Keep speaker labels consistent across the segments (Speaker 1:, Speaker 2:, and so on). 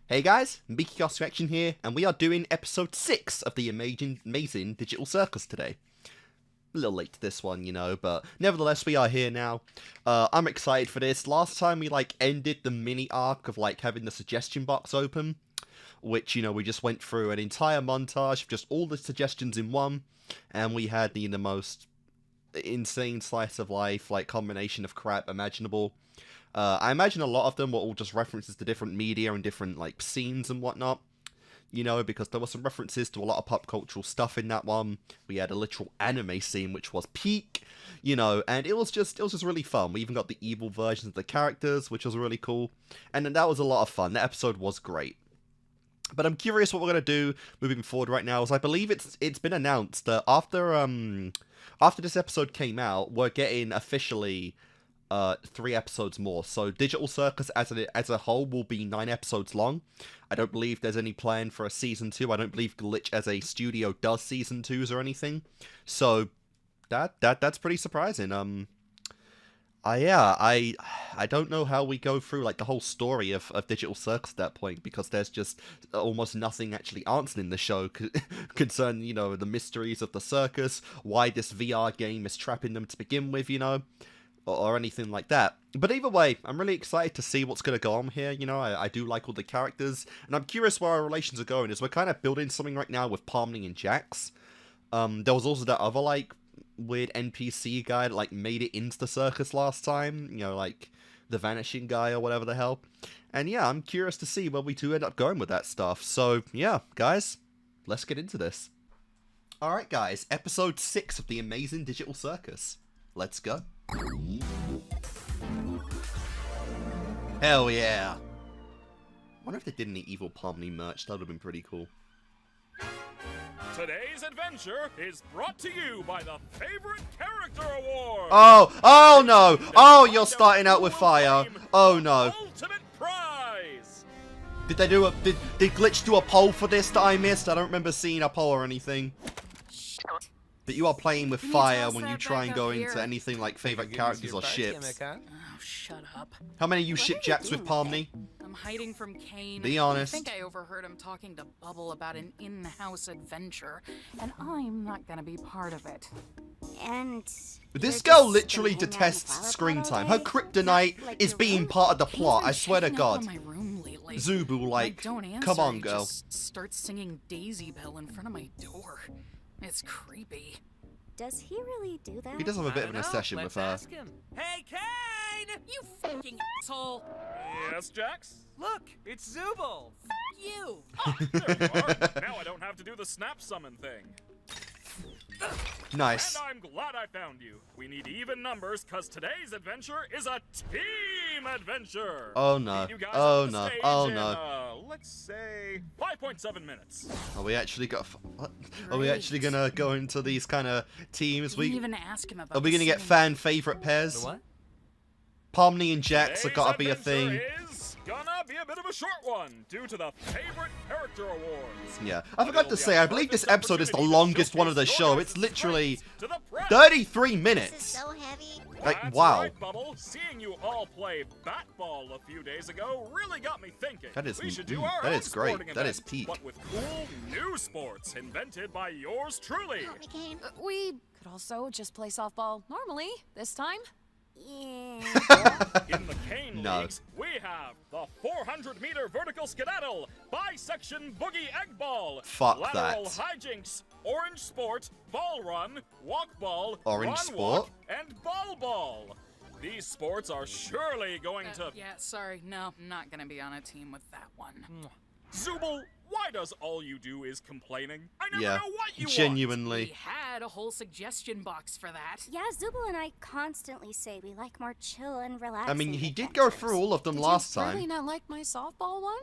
Speaker 1: Hey guys, Kickassreaction here, and we are doing episode 6 of the amazing Digital Circus today. A little late to this one, but nevertheless we are here now. I'm excited for this. Last time we ended the mini arc of having the suggestion box open, which we just went through an entire montage of just all the suggestions in one, and we had the most insane slice of life, combination of crap imaginable. I imagine a lot of them were all just references to different media and different, scenes and whatnot. Because there were some references to a lot of pop cultural stuff in that one. We had a literal anime scene, which was peak, and it was just really fun. We even got the evil versions of the characters, which was really cool. And that was a lot of fun. That episode was great. But I'm curious what we're going to do moving forward right now, as I believe it's been announced that after this episode came out, we're getting officially 3 episodes more. So Digital Circus as a whole will be 9 episodes long. I don't believe there's any plan for a season 2. I don't believe Glitch as a studio does season 2s or anything. So that's pretty surprising. I don't know how we go through the whole story of Digital Circus at that point, because there's just almost nothing actually answered in the show concerning the mysteries of the circus, why this VR game is trapping them to begin with, or anything like that. But either way, I'm really excited to see what's going to go on here. I do like all the characters, and I'm curious where our relations are going, as we're kind of building something right now with Pomni and Jax. There was also that other, weird NPC guy that, made it into the circus last time. The Vanishing guy or whatever the hell. And yeah, I'm curious to see where we two end up going with that stuff. So, yeah, guys, let's get into this. Alright, guys, episode 6 of the amazing Digital Circus. Let's go. Hell yeah. I wonder if they did any evil Pomni merch. That would have been pretty cool.
Speaker 2: Today's adventure is brought to you by the Favorite Character Award.
Speaker 1: Oh no. Oh, you're starting out with fire. Oh no.
Speaker 2: Ultimate prize.
Speaker 1: Did Glitch do a poll for this that I missed? I don't remember seeing a poll or anything. But you are playing with fire when you try and go into anything like favorite characters or ships.
Speaker 3: Oh, shut up.
Speaker 1: How many of you ship Jax with Pomni?
Speaker 4: I'm hiding from Caine.
Speaker 1: Be honest.
Speaker 4: I think I overheard him talking to Bubble about an in-house adventure, and I'm not gonna be part of it.
Speaker 5: And
Speaker 1: this girl literally detests screen time. Her kryptonite is being part of the plot, I swear to God. Zubal, come on, girl.
Speaker 4: Just starts singing Daisy Bell in front of my door. It's creepy.
Speaker 5: Does he really do that?
Speaker 1: He does have a bit of an obsession with her.
Speaker 3: Ask him. Hey, Caine!
Speaker 4: You fucking asshole!
Speaker 2: Yes, Jax?
Speaker 3: Look, it's Zubal.
Speaker 4: You!
Speaker 2: Ah, there you are. Now I don't have to do the snap summon thing.
Speaker 1: Nice.
Speaker 2: And I'm glad I found you. We need even numbers, cause today's adventure is a team adventure.
Speaker 1: Oh no.
Speaker 2: You guys
Speaker 1: Oh
Speaker 2: on the
Speaker 1: no.
Speaker 2: stage
Speaker 1: Oh
Speaker 2: in,
Speaker 1: no.
Speaker 2: let's say 5.7 minutes.
Speaker 1: Are we actually gonna go into these kind of teams?
Speaker 4: Didn't even ask him about
Speaker 1: Are we gonna get fan favorite pairs?
Speaker 3: The what?
Speaker 1: Pomni and Jax have
Speaker 2: Today's
Speaker 1: gotta be a
Speaker 2: adventure
Speaker 1: thing.
Speaker 2: is gonna be a bit of a short one due to the Favorite Character Awards.
Speaker 1: Yeah, I forgot to say, I believe this episode is the longest one of the show. It's literally
Speaker 2: To the press.
Speaker 1: 33
Speaker 5: This is
Speaker 1: minutes.
Speaker 5: so heavy.
Speaker 2: That's
Speaker 1: Wow.
Speaker 2: right, Bubble. Seeing you all play Batball a few days ago really got me thinking.
Speaker 1: That is-
Speaker 2: we should do
Speaker 1: mm,
Speaker 2: our
Speaker 1: that
Speaker 2: own
Speaker 1: is great.
Speaker 2: sporting
Speaker 1: That is
Speaker 2: event,
Speaker 1: peak.
Speaker 2: but with cool new sports invented by yours truly.
Speaker 5: Help me, Caine.
Speaker 4: We could also just play softball normally this time.
Speaker 5: Yeah.
Speaker 2: In the Caine
Speaker 1: No.
Speaker 2: Leagues, we have the 400-meter vertical skedaddle, bisection boogie egg ball,
Speaker 1: Fuck
Speaker 2: lateral
Speaker 1: that.
Speaker 2: hijinks, orange sport, ball run, walk ball,
Speaker 1: Orange
Speaker 2: run
Speaker 1: sport?
Speaker 2: walk, and ball. These sports are surely going to...
Speaker 4: Yeah, sorry, no, I'm not gonna be on a team with that one.
Speaker 2: Zubal, why does all you do is complaining? I never
Speaker 1: Yeah,
Speaker 2: know what you
Speaker 4: We
Speaker 1: genuinely.
Speaker 4: had a whole suggestion box for that.
Speaker 5: Yeah, Zubal and I constantly say we like more chill and relaxing.
Speaker 1: I mean, he did go through all of them last
Speaker 4: Did you really
Speaker 1: time.
Speaker 4: not like my softball one?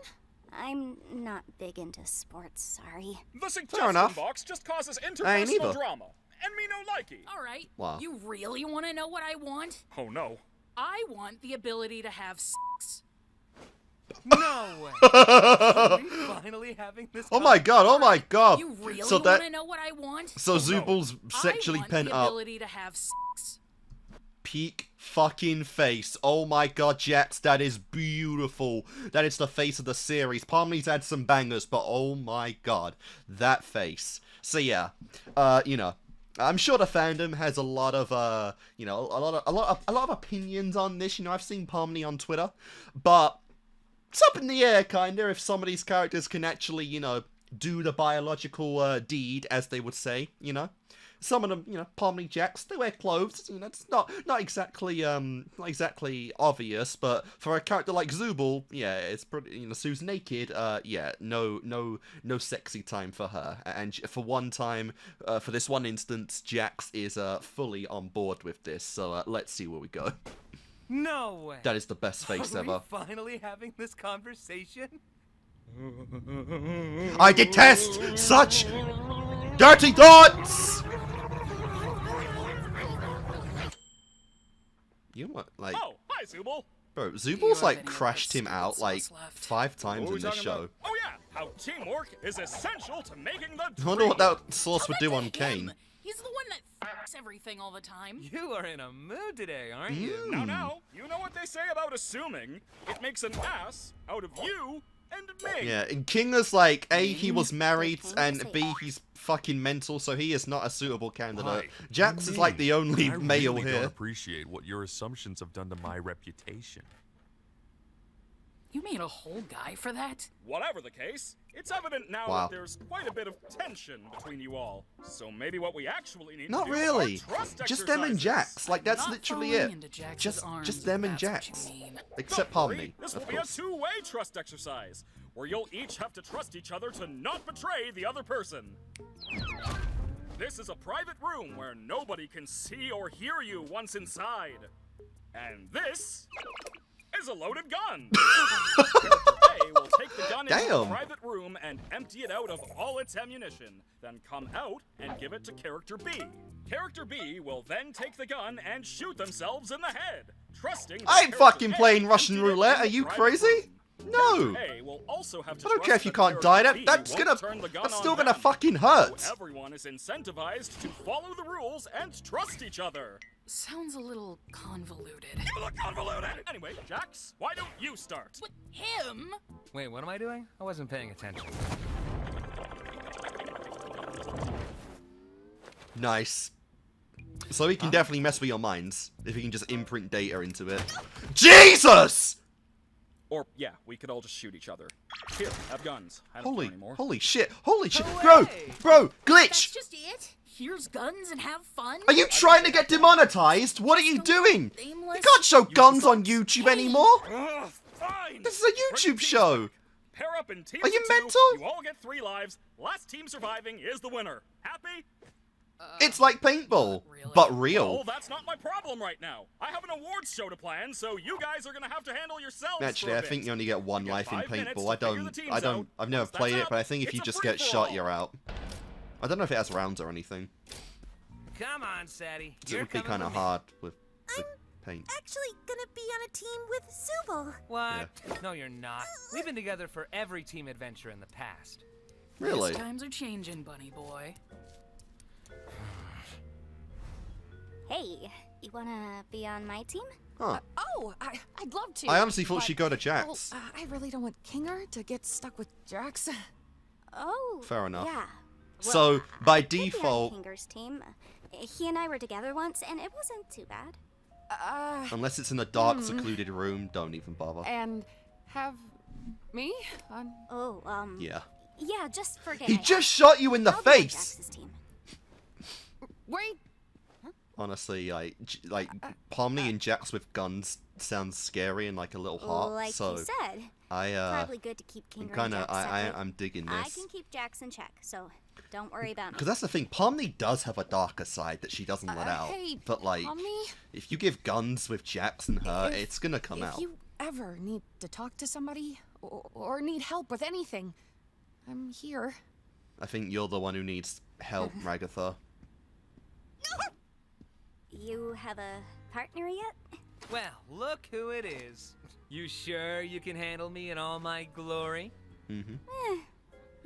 Speaker 5: I'm not big into sports, sorry.
Speaker 2: want. The suggestion
Speaker 1: enough.
Speaker 2: box just causes
Speaker 1: I ain't
Speaker 2: interpersonal
Speaker 1: either.
Speaker 2: drama. And me no likey.
Speaker 4: All right.
Speaker 1: Wow.
Speaker 4: You really want to know what I want?
Speaker 2: Oh no.
Speaker 4: I want the ability to have sex.
Speaker 3: No way. Are we finally having this?
Speaker 1: Oh my god, oh my god.
Speaker 4: You really
Speaker 1: So
Speaker 4: want to know what I want?
Speaker 1: So Zubal's sexually
Speaker 4: I want
Speaker 1: pent
Speaker 4: the
Speaker 1: up.
Speaker 4: ability to have sex.
Speaker 1: Peak fucking face. Oh my god, Jax, that is beautiful. That is the face of the series. Pomni's had some bangers, but oh my god, that face. So yeah, you know, I'm sure the fandom has a lot of, you know, a lot of opinions on this. You know, I've seen Pomni on Twitter, but it's up in the air, kinda, if some of these characters can actually, you know, do the biological deed, as they would say, you know. Some of them, you know, Pomni, Jax, they wear clothes. You know, it's not exactly obvious, but for a character like Zubal, yeah, it's pretty. You know, Sue's naked. Yeah, no sexy time for her. And for one time, for this one instance, Jax is fully on board with this. So let's see where we go.
Speaker 3: No way.
Speaker 1: That is the best face
Speaker 3: Are
Speaker 1: ever.
Speaker 3: we finally having this conversation?
Speaker 1: I detest such dirty thoughts. You know what, like,
Speaker 2: Oh, hi, Zubal.
Speaker 1: bro, Zubal's
Speaker 4: have
Speaker 1: like
Speaker 4: any
Speaker 1: crashed him out
Speaker 4: response
Speaker 1: like
Speaker 4: left?
Speaker 1: 5 times
Speaker 2: What are
Speaker 1: in
Speaker 2: we
Speaker 1: this
Speaker 2: talking
Speaker 1: show.
Speaker 2: about? Oh yeah, how teamwork is essential to making the
Speaker 1: I wonder what
Speaker 2: dream.
Speaker 1: that sauce would do
Speaker 4: Tell
Speaker 1: on
Speaker 4: that to him.
Speaker 1: Caine.
Speaker 4: He's the one that f***s everything all the time.
Speaker 3: You are in a mood today, aren't you?
Speaker 2: Now, you know what they say about assuming? It makes an ass out of you and me.
Speaker 1: Yeah, and King is like, A, he was
Speaker 5: Good
Speaker 1: married,
Speaker 5: thing to
Speaker 1: and
Speaker 5: say
Speaker 1: B,
Speaker 5: that.
Speaker 1: he's fucking mental, so he is not a suitable candidate.
Speaker 6: Hi.
Speaker 1: Jax is like the only
Speaker 6: I
Speaker 1: male
Speaker 6: really don't
Speaker 1: here.
Speaker 6: appreciate what your assumptions have done to my reputation.
Speaker 4: You made a whole guy for that?
Speaker 2: Whatever the case, it's evident now
Speaker 1: Wow.
Speaker 2: that there's quite a bit of tension between you all. So maybe what we actually need
Speaker 1: Not
Speaker 2: to do
Speaker 1: really.
Speaker 2: are trust
Speaker 1: Just them and
Speaker 2: exercises.
Speaker 1: Jax. Like, that's
Speaker 4: Not
Speaker 1: literally
Speaker 4: falling
Speaker 1: it.
Speaker 4: into Jax's
Speaker 1: Just
Speaker 4: arms,
Speaker 1: them
Speaker 4: if
Speaker 1: and
Speaker 4: that's what
Speaker 1: Jax.
Speaker 4: you mean.
Speaker 1: Except
Speaker 2: Don't worry,
Speaker 1: Pomni,
Speaker 2: This
Speaker 1: of
Speaker 2: will be a
Speaker 1: course.
Speaker 2: two-way trust exercise, where you'll each have to trust each other to not betray the other person. This is a private room where nobody can see or hear you once inside. And this is a loaded gun. Character A will take the gun into the
Speaker 1: Damn.
Speaker 2: private room and empty it out of all its ammunition, then come out and give it to Character B. Character B will then take the gun and shoot themselves in the head, trusting that
Speaker 1: I ain't
Speaker 2: Character
Speaker 1: fucking
Speaker 2: A
Speaker 1: playing Russian
Speaker 2: emptied it
Speaker 1: roulette.
Speaker 2: in
Speaker 1: Are
Speaker 2: the
Speaker 1: you
Speaker 2: private
Speaker 1: crazy?
Speaker 2: room.
Speaker 1: No.
Speaker 2: Character A will also have to
Speaker 1: I don't
Speaker 2: trust
Speaker 1: care if you
Speaker 2: that
Speaker 1: can't die.
Speaker 2: Character B
Speaker 1: That's
Speaker 2: won't
Speaker 1: gonna.
Speaker 2: turn the gun
Speaker 1: That's
Speaker 2: on
Speaker 1: still gonna
Speaker 2: them.
Speaker 1: fucking hurt.
Speaker 2: So everyone is incentivized to follow the rules and trust each other.
Speaker 4: Sounds a little convoluted.
Speaker 2: You look convoluted. Anyway, Jax, why don't you start?
Speaker 4: With him?
Speaker 3: Wait, what am I doing? I wasn't paying attention.
Speaker 1: Nice. So he can definitely mess with your minds if he can just imprint data into it. Jesus!
Speaker 2: Or, yeah, we could all just shoot each other. Here, have guns. I don't care anymore.
Speaker 1: Holy shit! Bro,
Speaker 3: Hooray!
Speaker 1: bro,
Speaker 4: That's
Speaker 1: glitch!
Speaker 4: just it? Here's guns and have fun?
Speaker 1: Are you trying to get demonetized? What are you doing? You
Speaker 4: Aimless?
Speaker 1: can't show guns on YouTube anymore.
Speaker 2: Ugh, fine.
Speaker 1: This is a
Speaker 2: Bring
Speaker 1: YouTube
Speaker 2: teams
Speaker 1: show.
Speaker 2: back. Pair up in teams
Speaker 1: Are you
Speaker 2: of two,
Speaker 1: mental?
Speaker 2: You all get 3 lives. Last team surviving is the winner. Happy?
Speaker 1: It's like paintball,
Speaker 4: Really?
Speaker 1: but
Speaker 2: Oh,
Speaker 1: real.
Speaker 2: that's not my problem right now. I have an awards show to plan, so you guys are gonna have to handle yourselves.
Speaker 1: Actually,
Speaker 2: for a
Speaker 1: I think
Speaker 2: bit.
Speaker 1: you only get 1
Speaker 2: You get
Speaker 1: life in
Speaker 2: 5 minutes
Speaker 1: paintball.
Speaker 2: to figure the teams out.
Speaker 1: I've never
Speaker 2: Once that's
Speaker 1: played it,
Speaker 2: up,
Speaker 1: but I think if
Speaker 2: it's
Speaker 1: you
Speaker 2: a
Speaker 1: just get shot,
Speaker 2: free-for-all.
Speaker 1: you're out. I don't know if it has rounds or anything.
Speaker 3: Come on, Sadie.
Speaker 1: It would be kind of hard with paint.
Speaker 5: Actually gonna be on a team with Zubal.
Speaker 3: What? No, you're not. We've been together for every team adventure in the past.
Speaker 1: Really?
Speaker 4: Yes, times are changing, bunny boy.
Speaker 5: Hey, you wanna be on my team?
Speaker 1: Huh.
Speaker 7: Oh, I'd love to.
Speaker 1: I honestly thought
Speaker 7: but-
Speaker 1: she'd go to
Speaker 7: Well,
Speaker 1: Jax.
Speaker 7: I really don't want Kinger to get stuck with Jax.
Speaker 5: Oh,
Speaker 1: Fair enough.
Speaker 5: Yeah.
Speaker 1: So,
Speaker 5: Well,
Speaker 1: by
Speaker 5: I could be on
Speaker 1: default,
Speaker 5: Kinger's team. He and I were together once, and it wasn't too bad.
Speaker 1: unless it's in a dark, secluded room, don't even bother.
Speaker 7: And have me on.
Speaker 5: Oh,
Speaker 1: Yeah.
Speaker 5: yeah, just forget
Speaker 1: He
Speaker 5: it.
Speaker 1: just shot you in the
Speaker 5: I'll be on
Speaker 1: face!
Speaker 5: Jax's team.
Speaker 7: Wait.
Speaker 1: Honestly, like Pomni and Jax with guns sounds scary and like a little hot.
Speaker 5: Like
Speaker 1: so
Speaker 5: you said,
Speaker 1: I
Speaker 5: probably good to keep
Speaker 1: I'm
Speaker 5: Kinger
Speaker 1: kind
Speaker 5: and
Speaker 1: of
Speaker 5: Jax separate.
Speaker 1: I'm digging
Speaker 5: I
Speaker 1: this.
Speaker 5: can keep Jax in check, so don't worry about me.
Speaker 1: Because that's the thing, Pomni does have a darker side that she doesn't let out.
Speaker 7: Hey,
Speaker 1: But like,
Speaker 7: Pomni,
Speaker 1: if you give guns with Jax and her,
Speaker 7: If-
Speaker 1: it's gonna come
Speaker 7: if
Speaker 1: out.
Speaker 7: you ever need to talk to somebody or need help with anything, I'm here.
Speaker 1: I think you're the one who needs help, Ragatha.
Speaker 5: You have a partner yet?
Speaker 3: Well, look who it is. You sure you can handle me in all my glory?
Speaker 1: Mm-hmm.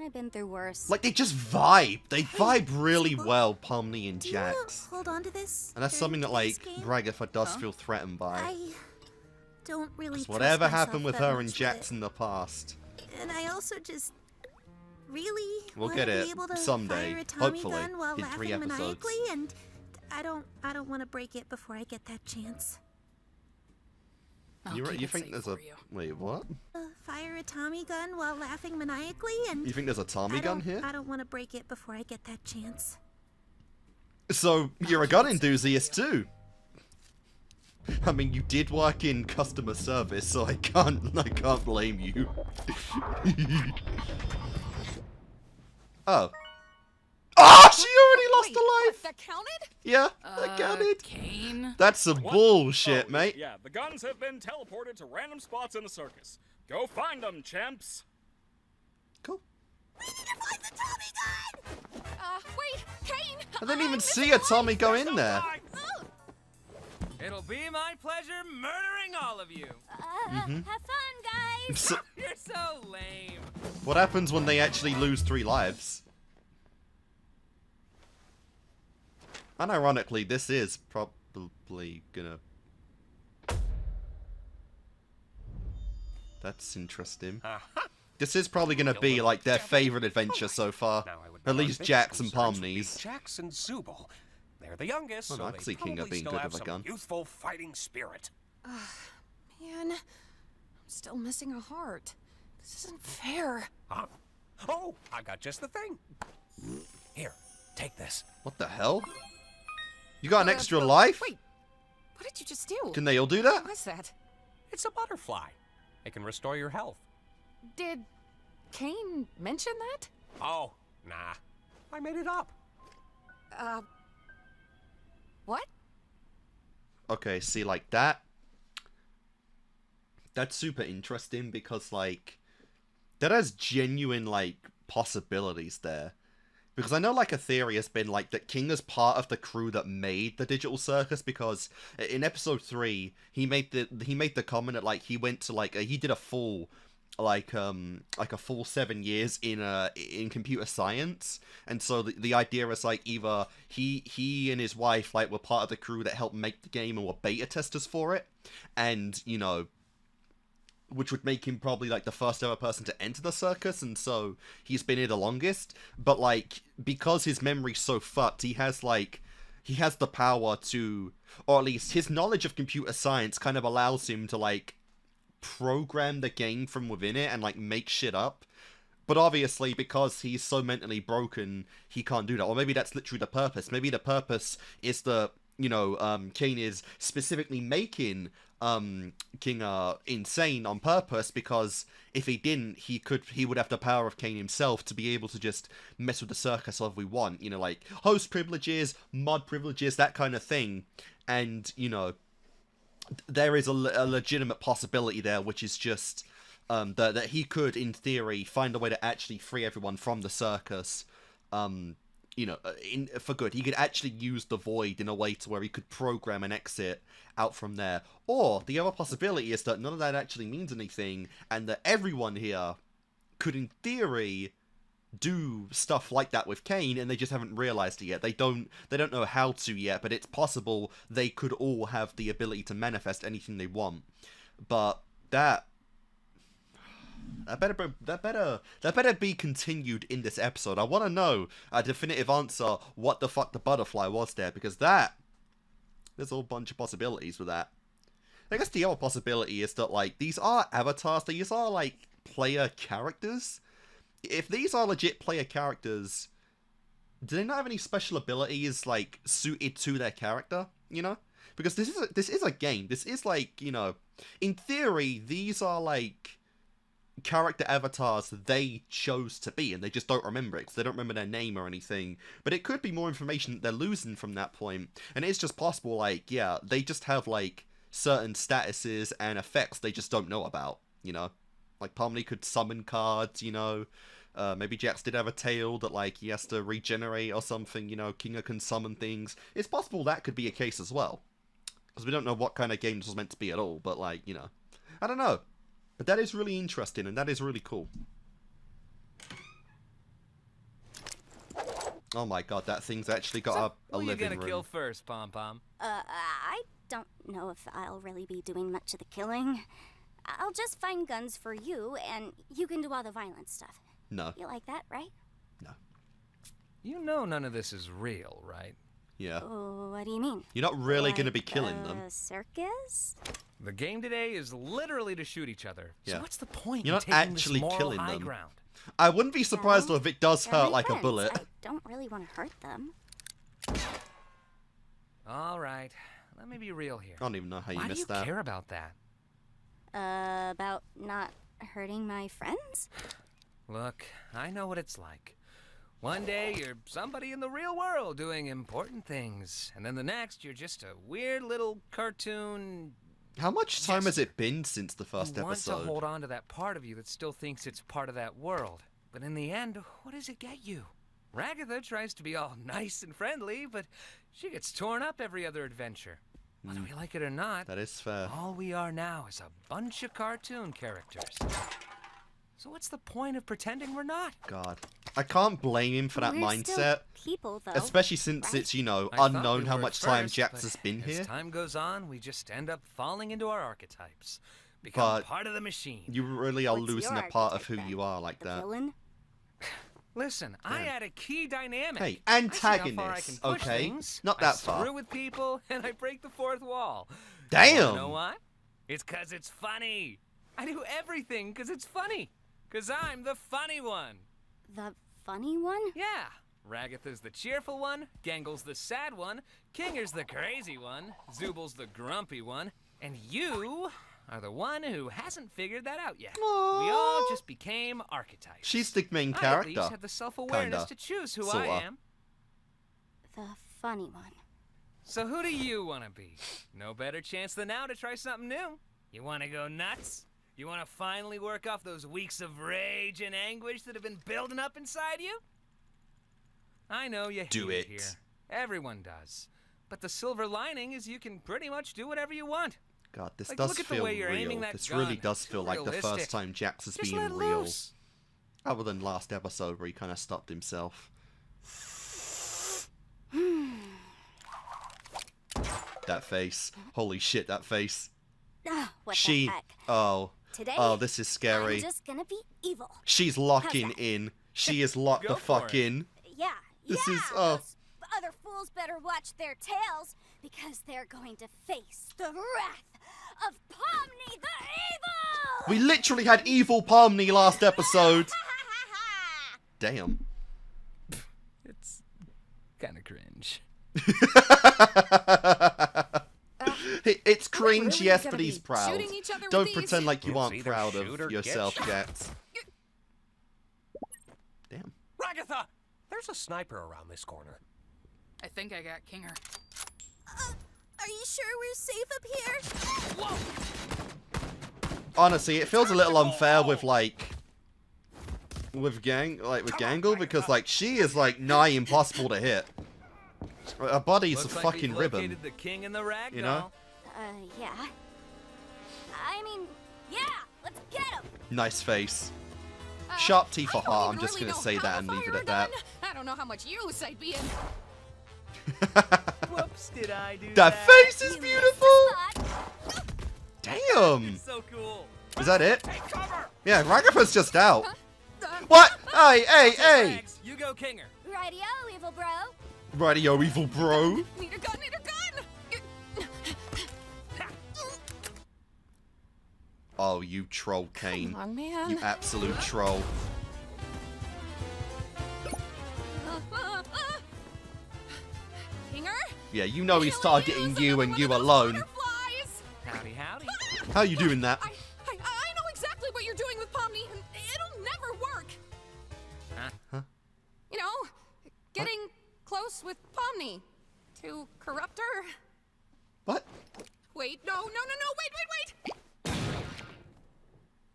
Speaker 5: I've been through worse.
Speaker 1: Like, they just vibe. They vibe really
Speaker 8: Zubal,
Speaker 1: well, Pomni and
Speaker 8: Do you
Speaker 1: Jax.
Speaker 8: hold on to this?
Speaker 1: And that's something
Speaker 8: during
Speaker 1: that, like,
Speaker 8: today's game?
Speaker 1: Ragatha does feel threatened by.
Speaker 8: I don't really trust
Speaker 1: Whatever
Speaker 8: myself
Speaker 1: happened with
Speaker 8: that
Speaker 1: her
Speaker 8: much
Speaker 1: and
Speaker 8: with
Speaker 1: Jax
Speaker 8: it.
Speaker 1: in the past.
Speaker 8: And I also just really
Speaker 1: We'll
Speaker 8: wanna
Speaker 1: get it
Speaker 8: be able to
Speaker 1: someday,
Speaker 8: fire a Tommy
Speaker 1: hopefully,
Speaker 8: gun while
Speaker 1: in 3
Speaker 8: laughing
Speaker 1: episodes.
Speaker 8: maniacally, and I don't want to break it before I get that chance.
Speaker 4: I'll
Speaker 1: You
Speaker 4: keep
Speaker 1: you
Speaker 4: it
Speaker 1: think
Speaker 4: safe
Speaker 1: there's
Speaker 4: for
Speaker 1: a...
Speaker 4: you.
Speaker 1: Wait, what?
Speaker 8: Fire a Tommy gun while laughing maniacally, and
Speaker 1: You think there's a Tommy gun here?
Speaker 8: I don't want to break it before I get that chance.
Speaker 1: So, you're a
Speaker 4: keep
Speaker 1: gun
Speaker 4: it safe for
Speaker 1: enthusiast too. I mean, you did work in customer service, so I can't blame you. Oh. Oh, she already lost
Speaker 7: Wait,
Speaker 1: a life!
Speaker 7: what, that counted?
Speaker 1: Yeah, that counted.
Speaker 4: Caine?
Speaker 1: That's some
Speaker 2: What?
Speaker 1: bullshit,
Speaker 2: Oh,
Speaker 1: mate.
Speaker 2: Yeah, the guns have been teleported to random spots in the circus. Go find them, champs.
Speaker 1: Cool.
Speaker 7: Wait, Caine!
Speaker 1: I didn't even see a Tommy go in there.
Speaker 3: It'll be my pleasure murdering all of you.
Speaker 5: Have fun, guys.
Speaker 1: So,
Speaker 3: You're so lame.
Speaker 1: what happens when they actually lose 3 lives? Unironically, this is probably gonna... That's interesting. This is probably gonna be like their favorite adventure so far.
Speaker 9: Now I would
Speaker 1: At
Speaker 9: bet
Speaker 1: least
Speaker 9: our
Speaker 1: Jax and
Speaker 9: biggest concerns would be
Speaker 1: Pomni's.
Speaker 9: Jax and Zubal. They're the youngest,
Speaker 1: Oh, no,
Speaker 9: so
Speaker 1: I can
Speaker 9: they
Speaker 1: see King of
Speaker 9: probably
Speaker 1: being
Speaker 9: still
Speaker 1: good
Speaker 9: have
Speaker 1: with a
Speaker 9: some
Speaker 1: gun.
Speaker 9: youthful fighting spirit.
Speaker 7: Man, I'm still missing a heart. This isn't fair.
Speaker 9: Huh? Oh, I've got just the thing. Here, take this.
Speaker 1: What the hell? You got an extra
Speaker 7: but
Speaker 1: life?
Speaker 7: Wait, what did you just do?
Speaker 1: Can they all do that?
Speaker 7: What was that?
Speaker 9: It's a butterfly. It can restore your health.
Speaker 7: Did Caine mention that?
Speaker 9: Oh, nah. I made it up.
Speaker 7: What?
Speaker 1: Okay, see, like that. That's super interesting because, like, that has genuine, like, possibilities there. Because I know, like, a theory has been, like, that King is part of the crew that made the Digital Circus, because in episode 3, he made the comment that, like, he went to, like, he did a full, like a full 7 years in computer science, and so the idea is, like, either he and his wife, like, were part of the crew that helped make the game and were beta testers for it, and, you know, which would make him probably, like, the first ever person to enter the circus, and so he's been here the longest. But, like, because his memory's so fucked, he has the power to, or at least his knowledge of computer science kind of allows him to, like, program the game from within it and, like, make shit up. But obviously, because he's so mentally broken, he can't do that. Or maybe that's literally the purpose. Maybe the purpose is the, you know, Caine is specifically making King insane on purpose, because if he didn't, he would have the power of Caine himself to be able to just mess with the circus however we want, you know, like host privileges, mod privileges, that kind of thing. And, you know, there is a legitimate possibility there, which is just that he could, in theory, find a way to actually free everyone from the circus, you know, for good. He could actually use the void in a way to where he could program an exit out from there. Or the other possibility is that none of that actually means anything, and that everyone here could, in theory, do stuff like that with Caine, and they just haven't realized it yet. They don't know how to yet, but it's possible they could all have the ability to manifest anything they want. But that better be continued in this episode. I want to know a definitive answer what the fuck the butterfly was there, because there's a whole bunch of possibilities with that. I guess the other possibility is that, like, these are avatars, these are, like, player characters. If these are legit player characters, do they not have any special abilities, like, suited to their character, you know? Because this is a game. This is, like, you know, in theory, these are, like, character avatars they chose to be, and they just don't remember it, because they don't remember their name or anything. But it could be more information that they're losing from that point, and it's just possible, like, yeah, they just have, like, certain statuses and effects they just don't know about, you know? Like, Pomni could summon cards, you know? Maybe Jax did have a tail that, like, he has to regenerate or something, you know? Kinga can summon things. It's possible that could be a case as well, because we don't know what kind of game this was meant to be at all, but, like, you know, I don't know. But that is really interesting, and that is really cool. Oh my god, that thing's actually got a
Speaker 3: Who you
Speaker 1: living
Speaker 3: gonna
Speaker 1: room.
Speaker 3: kill first, Pom Pom?
Speaker 5: I don't know if I'll really be doing much of the killing. I'll just find guns for you, and you can do all the violent stuff.
Speaker 1: No.
Speaker 5: You like that, right?
Speaker 1: No.
Speaker 3: You know none of this is real, right?
Speaker 1: Yeah.
Speaker 5: Oh, what do you mean?
Speaker 1: You're not really going to be
Speaker 5: Like
Speaker 1: killing them.
Speaker 5: Circus?
Speaker 3: The game today is literally to shoot each other.
Speaker 1: Yeah.
Speaker 3: So what's the point
Speaker 1: You're
Speaker 3: in
Speaker 1: not
Speaker 3: taking
Speaker 1: actually
Speaker 3: this moral
Speaker 1: killing
Speaker 3: high
Speaker 1: them.
Speaker 3: ground?
Speaker 1: I wouldn't be surprised though
Speaker 5: Well,
Speaker 1: if it does
Speaker 5: they're
Speaker 1: hurt
Speaker 5: my
Speaker 1: like a
Speaker 5: friends.
Speaker 1: bullet.
Speaker 5: I don't really want to hurt them.
Speaker 3: All right, let me be real here.
Speaker 1: I don't even know how you
Speaker 3: Why do you
Speaker 1: missed that.
Speaker 3: care about that?
Speaker 5: About not hurting my friends?
Speaker 3: Look, I know what it's like. One day you're somebody in the real world doing important things, and then the next you're just a weird little cartoon.
Speaker 1: How much time has it been since the first
Speaker 3: You want
Speaker 1: episode?
Speaker 3: to hold on to that part of you that still thinks it's part of that world. But in the end, what does it get you? Ragatha tries to be all nice and friendly, but she gets torn up every other adventure. Whether we like it or not,
Speaker 1: That is fair.
Speaker 3: all we are now is a bunch of cartoon characters. So what's the point of pretending we're not?
Speaker 1: God. I can't blame him for that
Speaker 5: We're
Speaker 1: mindset.
Speaker 5: still people, though.
Speaker 1: Especially since
Speaker 5: right?
Speaker 1: it's, you know,
Speaker 3: I thought
Speaker 1: unknown
Speaker 3: we
Speaker 1: how
Speaker 3: were
Speaker 1: much
Speaker 3: at
Speaker 1: time
Speaker 3: first,
Speaker 1: Jax
Speaker 3: but
Speaker 1: has been
Speaker 3: as
Speaker 1: here.
Speaker 3: time goes on, we just end up falling into our archetypes. Become
Speaker 1: But
Speaker 3: part of the machine.
Speaker 1: You really are
Speaker 5: What's
Speaker 1: losing
Speaker 5: your
Speaker 1: a part of
Speaker 5: archetype,
Speaker 1: who
Speaker 5: then?
Speaker 1: you are like
Speaker 5: The
Speaker 1: that.
Speaker 5: villain?
Speaker 3: Listen, I
Speaker 1: Damn.
Speaker 3: add a key dynamic.
Speaker 1: Hey,
Speaker 3: I see how far I can
Speaker 1: antagonist,
Speaker 3: push
Speaker 1: okay?
Speaker 3: things.
Speaker 1: Not
Speaker 3: I
Speaker 1: that far.
Speaker 3: screw with people, and I break the fourth wall.
Speaker 1: Damn!
Speaker 3: You know what? It's 'cause it's funny. I do everything 'cause it's funny. 'Cause I'm the funny one.
Speaker 5: The funny one?
Speaker 3: Yeah. Ragatha's the cheerful one, Gangle's the sad one, Kinger's the crazy one, Zubal's the grumpy one, and you are the one who hasn't figured that out yet. We all
Speaker 1: Aww.
Speaker 3: just became archetypes.
Speaker 1: She's the main
Speaker 3: I at
Speaker 1: character.
Speaker 3: least have the self-awareness
Speaker 1: Kinda.
Speaker 3: to choose who
Speaker 1: Sorta.
Speaker 3: I am.
Speaker 5: The funny one.
Speaker 3: So who do you want to be? No better chance than now to try something new. You want to go nuts? You want to finally work off those weeks of rage and anguish that have been building up inside you? I know you hate
Speaker 1: Do
Speaker 3: it
Speaker 1: it.
Speaker 3: here. Everyone does. But the silver lining is you can pretty much do whatever you want.
Speaker 1: God, this
Speaker 3: Like,
Speaker 1: does
Speaker 3: look at the
Speaker 1: feel
Speaker 3: way you're
Speaker 1: real.
Speaker 3: aiming that
Speaker 1: This
Speaker 3: gun.
Speaker 1: really does feel like the first
Speaker 3: Realistic.
Speaker 1: time Jax has
Speaker 3: Just
Speaker 1: been
Speaker 3: let
Speaker 1: real.
Speaker 3: loose.
Speaker 1: Other than last episode where he kind of stopped himself. That face. Holy shit, that face.
Speaker 5: What
Speaker 1: She.
Speaker 5: the heck?
Speaker 1: Oh.
Speaker 5: Today,
Speaker 1: Oh, this is
Speaker 5: I'm
Speaker 1: scary.
Speaker 5: just gonna be evil.
Speaker 1: She's locking
Speaker 5: that?
Speaker 1: in. She is locked
Speaker 3: Go
Speaker 1: the
Speaker 3: for
Speaker 1: fuck
Speaker 3: it.
Speaker 1: in.
Speaker 5: Yeah,
Speaker 1: This
Speaker 5: yeah,
Speaker 1: is,
Speaker 5: those other fools better watch their tails, because they're going to face the wrath of Pomni the Evil!
Speaker 1: We literally had evil Pomni last episode. Damn.
Speaker 3: It's kind of cringe.
Speaker 1: It's cringe,
Speaker 7: really
Speaker 1: yes,
Speaker 7: gonna
Speaker 1: but he's
Speaker 7: be
Speaker 1: proud.
Speaker 7: shooting each other with
Speaker 1: Don't
Speaker 7: these?
Speaker 1: pretend like you
Speaker 9: It's
Speaker 1: aren't
Speaker 9: either
Speaker 1: proud
Speaker 9: shoot or
Speaker 1: of
Speaker 9: get
Speaker 1: yourself,
Speaker 9: shot.
Speaker 1: Jax. Damn.
Speaker 9: Ragatha! There's a sniper around this corner.
Speaker 4: I think I got Kinger.
Speaker 8: Are you sure we're safe up here?
Speaker 1: Honestly, it feels a little unfair with with Gangle because like she is like nigh impossible to hit. Her body's
Speaker 3: Looks
Speaker 1: a
Speaker 3: like
Speaker 1: fucking
Speaker 3: we've
Speaker 1: ribbon.
Speaker 3: located the king and the ragdoll.
Speaker 1: You know?
Speaker 5: Yeah. I mean, yeah, let's get him!
Speaker 1: Nice face. Sharp teeth
Speaker 7: I
Speaker 1: for
Speaker 7: don't
Speaker 1: heart.
Speaker 7: even
Speaker 1: I'm just
Speaker 7: really
Speaker 1: gonna
Speaker 7: know
Speaker 1: say
Speaker 7: how
Speaker 1: that
Speaker 7: to
Speaker 1: and leave it
Speaker 7: fire
Speaker 1: at
Speaker 7: a
Speaker 1: that.
Speaker 7: gun. I don't know how much use I'd be in.
Speaker 3: Whoops, did I do
Speaker 1: That
Speaker 3: that?
Speaker 1: face is
Speaker 5: You
Speaker 1: beautiful.
Speaker 5: missed the spot.
Speaker 1: Damn.
Speaker 3: So cool.
Speaker 1: Is that it?
Speaker 9: Take cover!
Speaker 1: Yeah, Ragatha's just out. What? Hey, hey, hey!
Speaker 3: Rags, you go Kinger.
Speaker 5: Radio, evil bro.
Speaker 1: Radio evil bro.
Speaker 7: Need a gun, need a gun!
Speaker 1: Oh, you troll, Caine.
Speaker 7: Come on, man.
Speaker 1: You absolute troll.
Speaker 7: Kinger?
Speaker 1: Yeah, you know he's
Speaker 7: Killing
Speaker 1: targeting
Speaker 7: is
Speaker 1: you
Speaker 7: another
Speaker 1: and
Speaker 7: one
Speaker 1: you
Speaker 7: of those
Speaker 1: alone.
Speaker 7: butterflies.
Speaker 3: Howdy, howdy.
Speaker 1: How you doing that?
Speaker 7: I know exactly what you're doing with Pomni, and it'll never work.
Speaker 3: Huh?
Speaker 7: You know, getting close with Pomni to corrupt her.
Speaker 1: What?
Speaker 7: Wait, no, wait.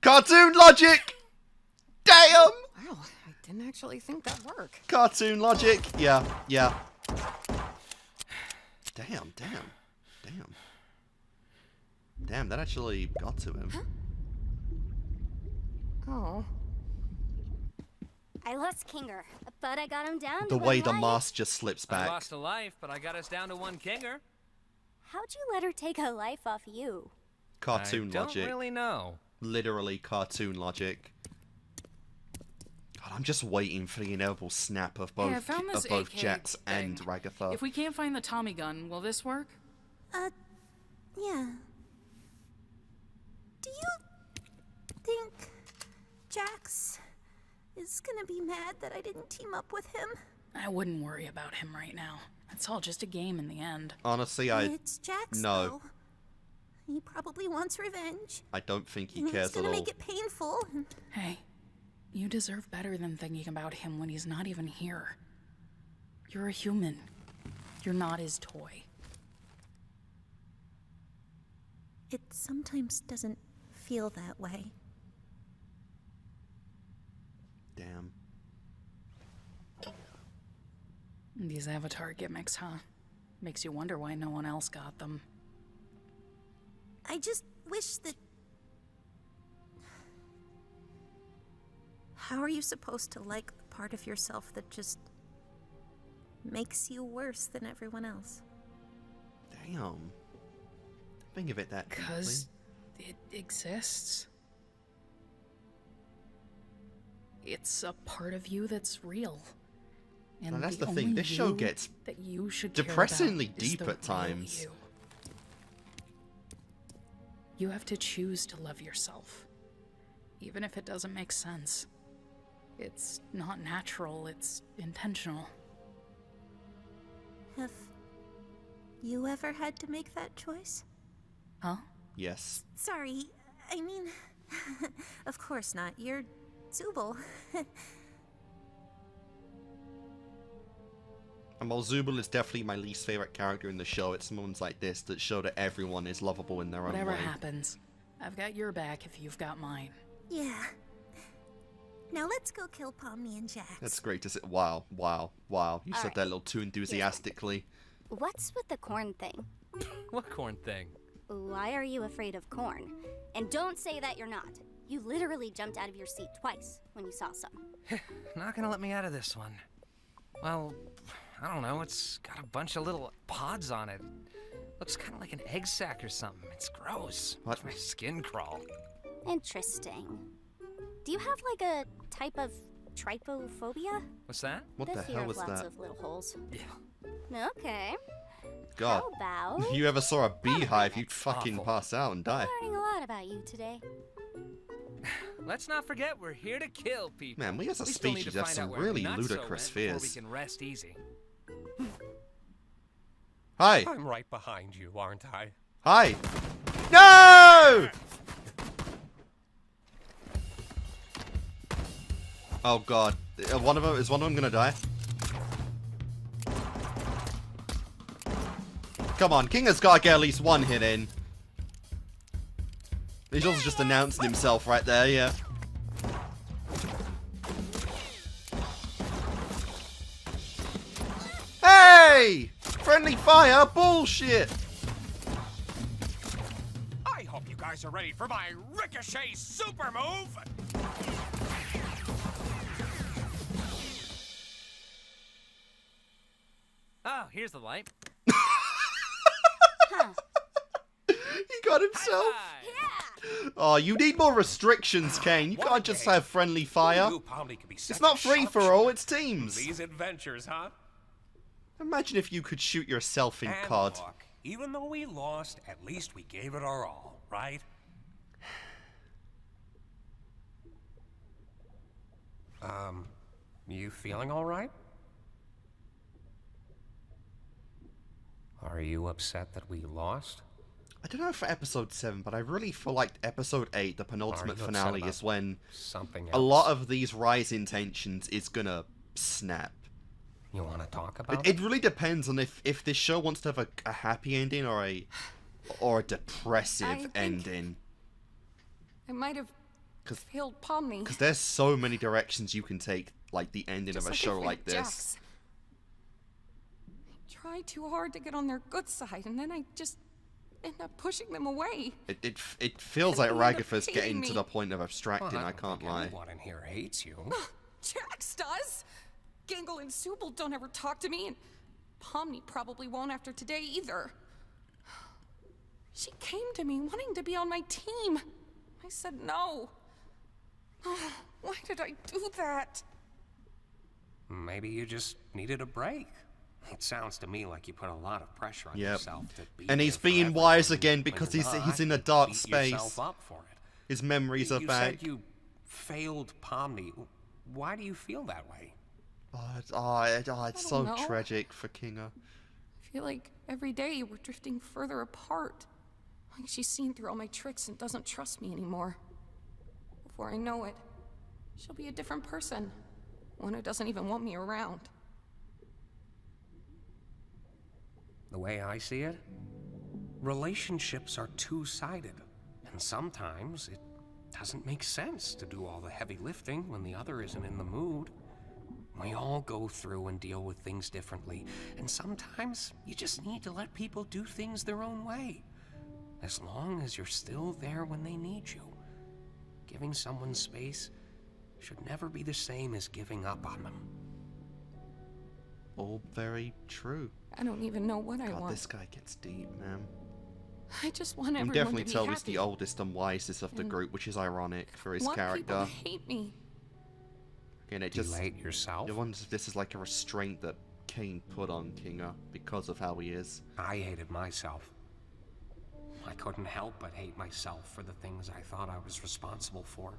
Speaker 1: Cartoon logic! Damn!
Speaker 7: Wow, I didn't actually think that'd work.
Speaker 1: Cartoon logic. Yeah. Damn. Damn, that actually got to him.
Speaker 7: Oh.
Speaker 5: I lost Kinger, but I got him down
Speaker 1: The
Speaker 5: to
Speaker 1: way
Speaker 5: one
Speaker 1: the
Speaker 5: life.
Speaker 1: mask just slips
Speaker 3: I
Speaker 1: back.
Speaker 3: lost a life, but I got us down to 1 Kinger.
Speaker 5: How'd you let her take a life off you?
Speaker 1: Cartoon
Speaker 3: I
Speaker 1: logic.
Speaker 3: don't really know.
Speaker 1: Literally cartoon logic. God, I'm just waiting for the inevitable snap of both
Speaker 4: Hey, I found this AK
Speaker 1: Jax and
Speaker 4: thing.
Speaker 1: Ragatha.
Speaker 4: If we can't find the Tommy gun, will this work?
Speaker 8: Yeah. Do you think Jax is gonna be mad that I didn't team up with him?
Speaker 4: I wouldn't worry about him right now. It's all just a game in the end.
Speaker 1: Honestly,
Speaker 8: It's Jax,
Speaker 1: no.
Speaker 8: though. He probably wants revenge.
Speaker 1: I don't think he
Speaker 8: And
Speaker 1: cares
Speaker 8: it's
Speaker 1: at
Speaker 8: gonna
Speaker 1: all.
Speaker 8: make it painful.
Speaker 4: Hey, you deserve better than thinking about him when he's not even here. You're a human. You're not his toy.
Speaker 8: It sometimes doesn't feel that way.
Speaker 1: Damn.
Speaker 4: These Avatar gimmicks, huh? Makes you wonder why no one else got them.
Speaker 8: I just wish that... How are you supposed to like the part of yourself that just makes you worse than everyone else?
Speaker 1: Damn. Think of it that deeply.
Speaker 4: 'Cause it exists. It's a part of you that's real. And
Speaker 1: that's the
Speaker 4: only
Speaker 1: thing, this show
Speaker 4: you
Speaker 1: gets
Speaker 4: that you should care
Speaker 1: depressingly
Speaker 4: about is
Speaker 1: deep
Speaker 4: the
Speaker 1: at times.
Speaker 4: real you have to choose to love yourself. Even if it doesn't make sense. It's not natural, it's intentional.
Speaker 8: Have you ever had to make that choice?
Speaker 4: Huh?
Speaker 1: Yes.
Speaker 8: Sorry, I mean... of course not. You're Zubal.
Speaker 1: And while Zubal is definitely my least favorite character in the show, it's moments like this that show that everyone is lovable in their own
Speaker 4: Whatever
Speaker 1: way.
Speaker 4: happens, I've got your back if you've got mine.
Speaker 8: Yeah. Now let's go kill Pomni and Jax.
Speaker 1: That's great to see. Wow, wow, wow. You said
Speaker 5: Alright.
Speaker 1: that a little too enthusiastically.
Speaker 5: What's with the corn thing?
Speaker 3: What corn thing?
Speaker 5: Why are you afraid of corn? And don't say that you're not. You literally jumped out of your seat twice when you saw some.
Speaker 3: Not gonna let me out of this one. Well, I don't know. It's got a bunch of little pods on it. Looks kind of like an egg sac or something. It's gross.
Speaker 1: What?
Speaker 3: Makes my skin crawl.
Speaker 5: Interesting. Do you have like a type of trypophobia?
Speaker 3: What's that?
Speaker 1: What the
Speaker 5: fear
Speaker 1: hell
Speaker 5: of
Speaker 1: was
Speaker 5: lots
Speaker 1: that?
Speaker 5: of little holes.
Speaker 3: Yeah.
Speaker 5: Okay.
Speaker 1: God.
Speaker 5: How about
Speaker 1: If you ever saw a beehive, you'd
Speaker 3: It's
Speaker 1: fucking
Speaker 3: awful.
Speaker 1: pass out and die.
Speaker 5: learning a lot about you today?
Speaker 3: Let's not forget we're here to kill people.
Speaker 1: Man, we as a
Speaker 3: still need to
Speaker 1: species have
Speaker 3: find
Speaker 1: some
Speaker 3: out where
Speaker 1: really
Speaker 3: Nutso
Speaker 1: ludicrous
Speaker 3: went before
Speaker 1: fears.
Speaker 3: we can rest easy.
Speaker 1: Hi!
Speaker 9: I'm right behind you, aren't I?
Speaker 1: Hi! No! Oh god. Is one of them gonna die? Come on, King has gotta get at least one hit in. He's also just announcing himself right there, yeah. Hey! Friendly fire? Bullshit!
Speaker 9: I hope you guys are ready for my ricochet super move!
Speaker 3: Oh, here's the light.
Speaker 5: Huh.
Speaker 1: He got himself.
Speaker 3: High-five!
Speaker 1: Oh, you need more restrictions, Caine. You
Speaker 9: What
Speaker 1: can't
Speaker 9: a
Speaker 1: just
Speaker 9: game.
Speaker 1: have friendly fire.
Speaker 9: You probably could be
Speaker 1: It's
Speaker 9: such
Speaker 1: not
Speaker 9: a
Speaker 1: free for
Speaker 9: sharpshooter.
Speaker 1: all, it's teams.
Speaker 9: These adventures, huh?
Speaker 1: Imagine if you could shoot yourself in
Speaker 9: And
Speaker 1: COD.
Speaker 9: look, even though we lost, at least we gave it our all, right? You feeling all right? Are you upset that we lost?
Speaker 1: I don't know for episode 7, but I really feel like episode 8, the penultimate
Speaker 9: Are you upset
Speaker 1: finale,
Speaker 9: about
Speaker 1: is when
Speaker 9: Something else?
Speaker 1: a lot of these rising tensions is gonna snap.
Speaker 9: You want to talk about
Speaker 1: It really depends on if this show wants to have a happy ending or a
Speaker 7: I
Speaker 1: depressive
Speaker 7: think-
Speaker 1: ending.
Speaker 7: I might have
Speaker 1: 'Cause-
Speaker 7: failed Pomni.
Speaker 1: Because there's so many directions you can take, like the ending
Speaker 7: Just
Speaker 1: of a
Speaker 7: like I
Speaker 1: show
Speaker 7: failed
Speaker 1: like this.
Speaker 7: Jax. I tried too hard to get on their good side, and then I just end up pushing them away.
Speaker 1: It feels like
Speaker 7: And they end up
Speaker 1: Ragatha's
Speaker 7: hating
Speaker 1: getting to
Speaker 7: me.
Speaker 1: the point of abstracting,
Speaker 9: Well,
Speaker 1: I can't
Speaker 9: think
Speaker 1: lie.
Speaker 9: Everyone in here hates you.
Speaker 7: Jax does. Gangle and Zubal don't ever talk to me, and Pomni probably won't after today either. She came to me wanting to be on my team. I said no. Why did I do that?
Speaker 9: Maybe you just needed a break. It sounds to me like you put a lot of pressure on
Speaker 1: Yep.
Speaker 9: yourself to be
Speaker 1: And he's
Speaker 9: there
Speaker 1: being
Speaker 9: forever,
Speaker 1: wise
Speaker 9: when
Speaker 1: again because
Speaker 9: you're
Speaker 1: he's in a
Speaker 9: not,
Speaker 1: dark
Speaker 9: beat
Speaker 1: space.
Speaker 9: yourself up for it.
Speaker 1: His memories are
Speaker 9: You
Speaker 1: back.
Speaker 9: said you failed Pomni. Why do you feel that way?
Speaker 1: It's so
Speaker 7: know.
Speaker 1: tragic for Kinga.
Speaker 7: I feel like every day we're drifting further apart. Like she's seen through all my tricks and doesn't trust me anymore. Before I know it, she'll be a different person. One who doesn't even want me around.
Speaker 9: The way I see it, relationships are two-sided. And sometimes it doesn't make sense to do all the heavy lifting when the other isn't in the mood. We all go through and deal with things differently, and sometimes you just need to let people do things their own way. As long as you're still there when they need you. Giving someone space should never be the same as giving up on them.
Speaker 1: All very true.
Speaker 7: I don't even know what I
Speaker 1: God,
Speaker 7: want.
Speaker 1: this guy gets deep, man.
Speaker 7: I just want
Speaker 1: You can
Speaker 7: everyone
Speaker 1: definitely
Speaker 7: to be
Speaker 1: tell
Speaker 7: happy.
Speaker 1: he's the oldest and wisest of the
Speaker 7: And
Speaker 1: group, which is ironic for his
Speaker 7: want
Speaker 1: character.
Speaker 7: people to hate me.
Speaker 1: And it just,
Speaker 9: Delay yourself.
Speaker 1: I wonder if this is like a restraint that Caine put on Kinga because of how he is.
Speaker 9: I hated myself. I couldn't help but hate myself for the things I thought I was responsible for.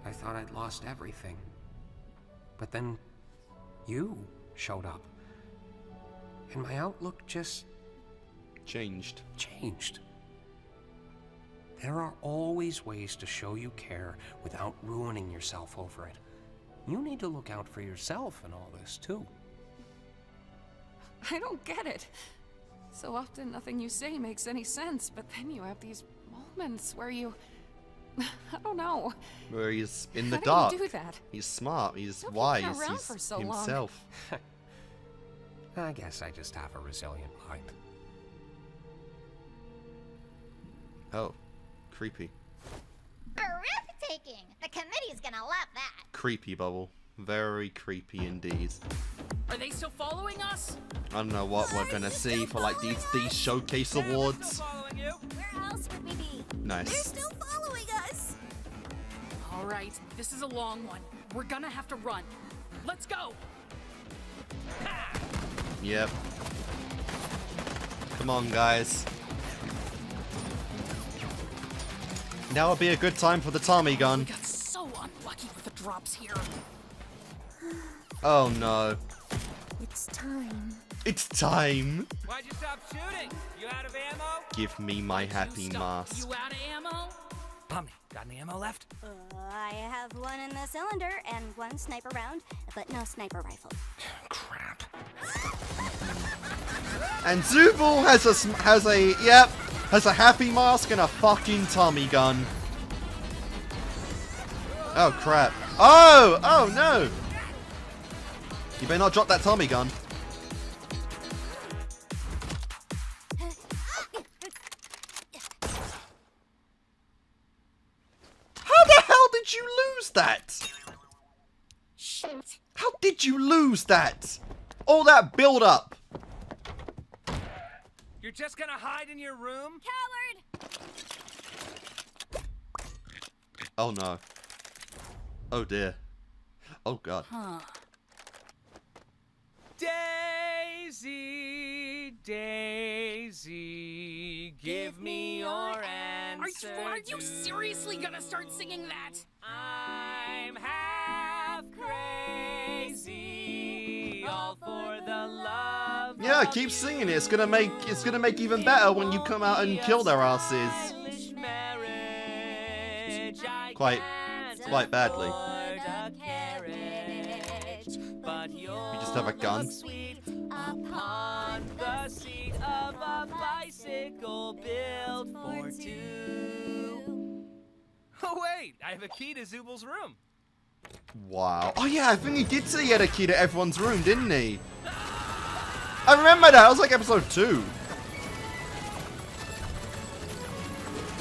Speaker 9: I thought I'd lost everything. But then you showed up. And my outlook just
Speaker 1: changed.
Speaker 9: There are always ways to show you care without ruining yourself over it. You need to look out for yourself in all this, too.
Speaker 7: I don't get it. So often nothing you say makes any sense, but then you have these moments where you... I don't know.
Speaker 1: Where he's in the
Speaker 7: How
Speaker 1: dark.
Speaker 7: do you do that?
Speaker 1: He's smart, he's
Speaker 7: You've been
Speaker 1: wise,
Speaker 7: around
Speaker 1: he's
Speaker 7: for so long.
Speaker 1: himself.
Speaker 9: I guess I just have a resilient mind.
Speaker 1: Oh, creepy.
Speaker 5: Breathtaking! The committee's gonna love that.
Speaker 1: Creepy bubble. Very creepy indeed.
Speaker 4: Are they still following us?
Speaker 1: I don't know what we're gonna see for like these showcase awards.
Speaker 3: Following you.
Speaker 5: Where else would we be?
Speaker 1: Nice.
Speaker 8: Still following us.
Speaker 4: All right, this is a long one. We're gonna have to run. Let's go.
Speaker 1: Yep. Come on, guys. Now would be a good time for the Tommy
Speaker 4: We
Speaker 1: gun.
Speaker 4: got so unlucky with the drops here.
Speaker 1: Oh no.
Speaker 8: It's time.
Speaker 1: It's time.
Speaker 3: Why'd you stop shooting? You out of ammo?
Speaker 1: Give me my happy
Speaker 4: You stop.
Speaker 1: mask.
Speaker 4: You out of ammo?
Speaker 3: Pomni, got any ammo left?
Speaker 5: I have one in the cylinder and one sniper round, but no sniper rifle.
Speaker 3: Crap.
Speaker 1: And Zubal has a happy mask and a fucking Tommy gun. Oh crap. Oh no. You better not drop that Tommy gun. How the hell did you lose that?
Speaker 5: Shoot!
Speaker 1: How did you lose that? All that build up.
Speaker 3: You're just gonna hide in your room?
Speaker 5: Coward!
Speaker 1: Oh no. Oh dear. Oh god.
Speaker 4: Huh.
Speaker 3: Daisy, Daisy, give me your answer.
Speaker 4: Are you seriously gonna start singing that?
Speaker 3: I'm half crazy, all for the love.
Speaker 1: Yeah, keep singing it. It's gonna make even better when you come out and kill their asses. Quite badly. You just have a gun.
Speaker 3: Upon the seat of a bicycle built for two. Oh wait, I have a key to Zubal's room.
Speaker 1: Wow. Oh yeah, I think he did say he had a key to everyone's room, didn't he? I remember that. It was like episode 2.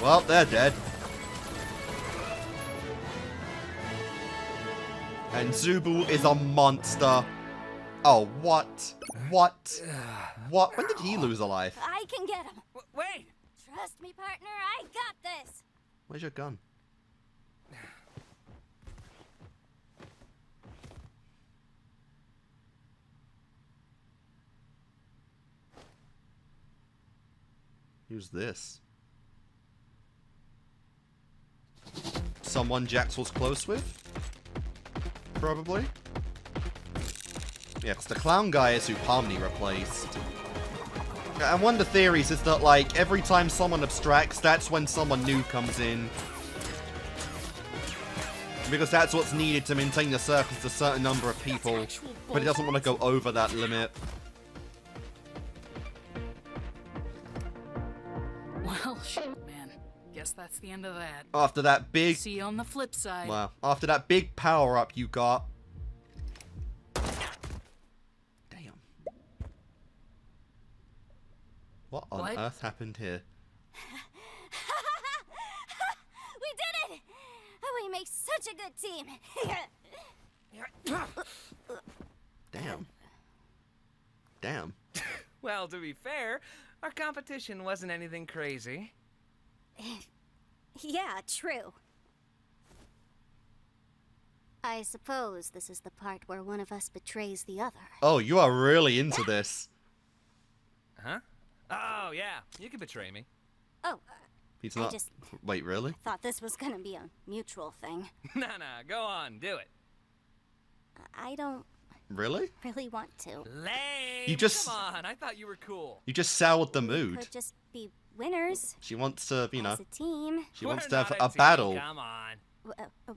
Speaker 1: Well, they're dead. And Zubal is a monster. Oh, what? What? What? When did he lose a life?
Speaker 5: I can get him.
Speaker 3: Wait!
Speaker 5: Trust me, partner. I got this.
Speaker 1: Where's your gun? Who's this? Someone Jax was close with? Probably? Yeah, because the clown guy is who Pomni replaced. And one of the theories is that, like, every time someone abstracts, that's when someone new comes in. Because that's what's needed to maintain the circus to a certain number of people. But he doesn't want to go over that limit.
Speaker 4: Well, shit, man. Guess that's the end of that.
Speaker 1: After that big...
Speaker 4: See you on the flip side.
Speaker 1: Wow. After that big power-up you got... Damn. What on earth happened here?
Speaker 5: We did it! We make such a good team.
Speaker 1: Damn. Damn.
Speaker 3: Well, to be fair, our competition wasn't anything crazy.
Speaker 5: Yeah, true. I suppose this is the part where one of us betrays the other.
Speaker 1: Oh, you are really into this.
Speaker 3: Huh? Oh, yeah. You can betray me.
Speaker 5: Oh,
Speaker 1: He's not... Wait, really?
Speaker 5: thought this was gonna be a mutual thing.
Speaker 3: Nah, go on. Do it.
Speaker 5: I don't
Speaker 1: Really?
Speaker 5: really want to.
Speaker 3: Lame!
Speaker 1: You just...
Speaker 3: Come on, I thought you were cool.
Speaker 1: You just soured the mood.
Speaker 5: Could just be winners.
Speaker 1: She wants to, you know...
Speaker 5: As a team.
Speaker 1: She wants
Speaker 3: We're
Speaker 1: to have
Speaker 3: not
Speaker 1: a
Speaker 3: team,
Speaker 1: battle.
Speaker 3: Come on.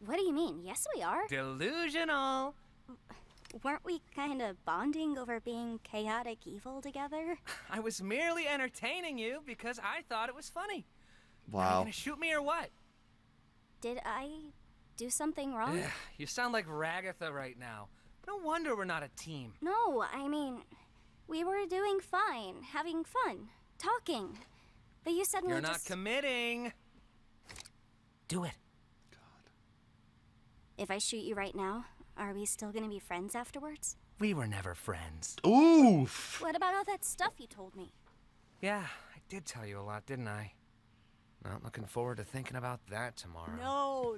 Speaker 5: What do you mean? Yes, we are.
Speaker 3: Delusional.
Speaker 5: Weren't we kind of bonding over being chaotic evil together?
Speaker 3: I was merely entertaining you because I thought it was funny. Are you
Speaker 1: Wow.
Speaker 3: gonna shoot me or what?
Speaker 5: Did I do something wrong?
Speaker 3: Ugh, you sound like Ragatha right now. No wonder we're not a team.
Speaker 5: No, I mean, we were doing fine, having fun, talking. But you suddenly
Speaker 3: You're not
Speaker 5: just...
Speaker 3: committing. Do it.
Speaker 5: If I shoot you right now, are we still gonna be friends afterwards?
Speaker 3: We were never friends.
Speaker 1: Oof.
Speaker 5: What about all that stuff you told me?
Speaker 3: Yeah, I did tell you a lot, didn't I? Not looking forward to thinking about that tomorrow.
Speaker 5: No,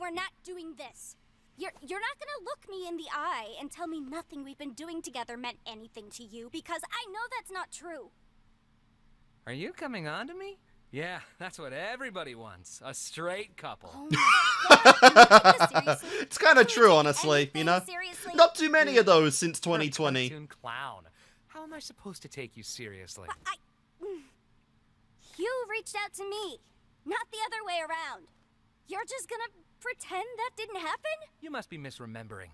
Speaker 5: we're not doing this. You're not gonna look me in the eye and tell me nothing we've been doing together meant anything to you, because I know that's not true.
Speaker 3: Are you coming on to me? Yeah, that's what everybody wants. A straight couple.
Speaker 5: Oh my God, seriously?
Speaker 1: It's kind of
Speaker 5: Can we
Speaker 1: true,
Speaker 5: take
Speaker 1: honestly, you
Speaker 5: anything
Speaker 1: know?
Speaker 5: seriously?
Speaker 1: Not too many of those since
Speaker 3: You're a
Speaker 1: 2020.
Speaker 3: cartoon clown. How am I supposed to take you seriously?
Speaker 5: You reached out to me, not the other way around. You're just gonna pretend that didn't happen?
Speaker 3: You must be misremembering.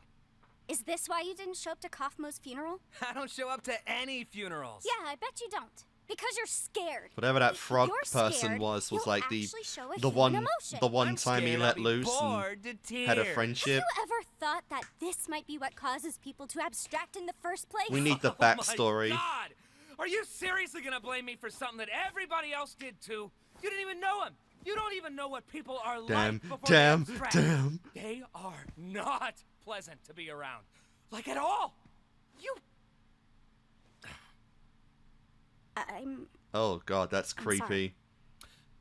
Speaker 5: Is this why you didn't show up to Kaufmo's funeral?
Speaker 3: I don't show up to any funerals.
Speaker 5: Yeah, I bet you don't. Because you're scared.
Speaker 1: Whatever that frog
Speaker 5: You're
Speaker 1: person
Speaker 5: scared,
Speaker 1: was
Speaker 5: you'll
Speaker 1: like the
Speaker 5: actually show a
Speaker 1: the
Speaker 5: human
Speaker 1: one
Speaker 5: emotion.
Speaker 1: the one
Speaker 3: I'm
Speaker 1: time he
Speaker 3: scared
Speaker 1: let
Speaker 3: I'll be
Speaker 1: loose
Speaker 3: bored
Speaker 1: and
Speaker 3: to
Speaker 1: had a
Speaker 3: tears.
Speaker 1: friendship.
Speaker 5: Have you ever thought that this might be what causes people to abstract in the first place?
Speaker 1: We need the
Speaker 3: Oh my
Speaker 1: backstory.
Speaker 3: God! Are you seriously gonna blame me for something that everybody else did too? You didn't even know him. You don't even know what people are
Speaker 1: Damn,
Speaker 3: like before
Speaker 1: damn,
Speaker 3: they abstract.
Speaker 1: damn.
Speaker 3: They are not pleasant to be around, like at all. You.
Speaker 5: I'm
Speaker 1: Oh god, that's
Speaker 5: I'm sorry.
Speaker 1: creepy.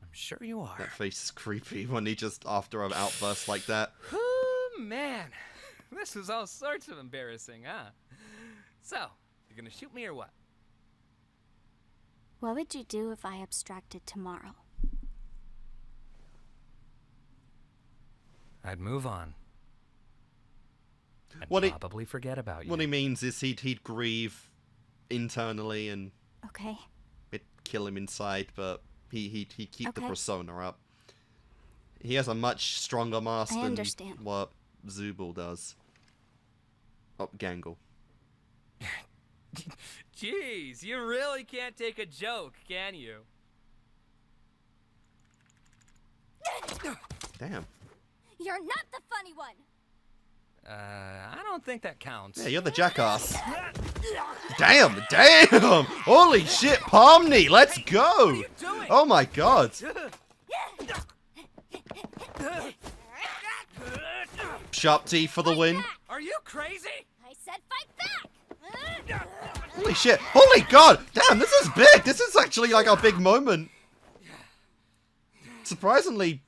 Speaker 3: I'm sure you are.
Speaker 1: That face is creepy when he just after an outburst like that.
Speaker 3: Oh man, this was all sorts of embarrassing, huh? So, you're gonna shoot me or what?
Speaker 5: What would you do if I abstracted tomorrow?
Speaker 3: I'd move on. I'd
Speaker 1: What he-
Speaker 3: probably forget about you.
Speaker 1: What he means is he'd grieve internally and
Speaker 5: Okay.
Speaker 1: it'd kill him inside, but he'd keep the
Speaker 5: Okay.
Speaker 1: persona up. He has a much stronger mask
Speaker 5: I
Speaker 1: than
Speaker 5: understand.
Speaker 1: what Zubal does. Oh, Gangle.
Speaker 3: Jeez, you really can't take a joke, can you?
Speaker 1: Damn.
Speaker 5: You're not the funny one.
Speaker 3: I don't think that counts.
Speaker 1: Yeah, you're the jackass. Damn, damn! Holy shit, Pomni, let's go!
Speaker 3: What are you doing?
Speaker 1: Oh my god. Sharp teeth for the win.
Speaker 3: Are you crazy?
Speaker 5: I said fight back!
Speaker 1: Holy shit. Holy god. Damn, this is big. This is actually like a big moment. Surprisingly,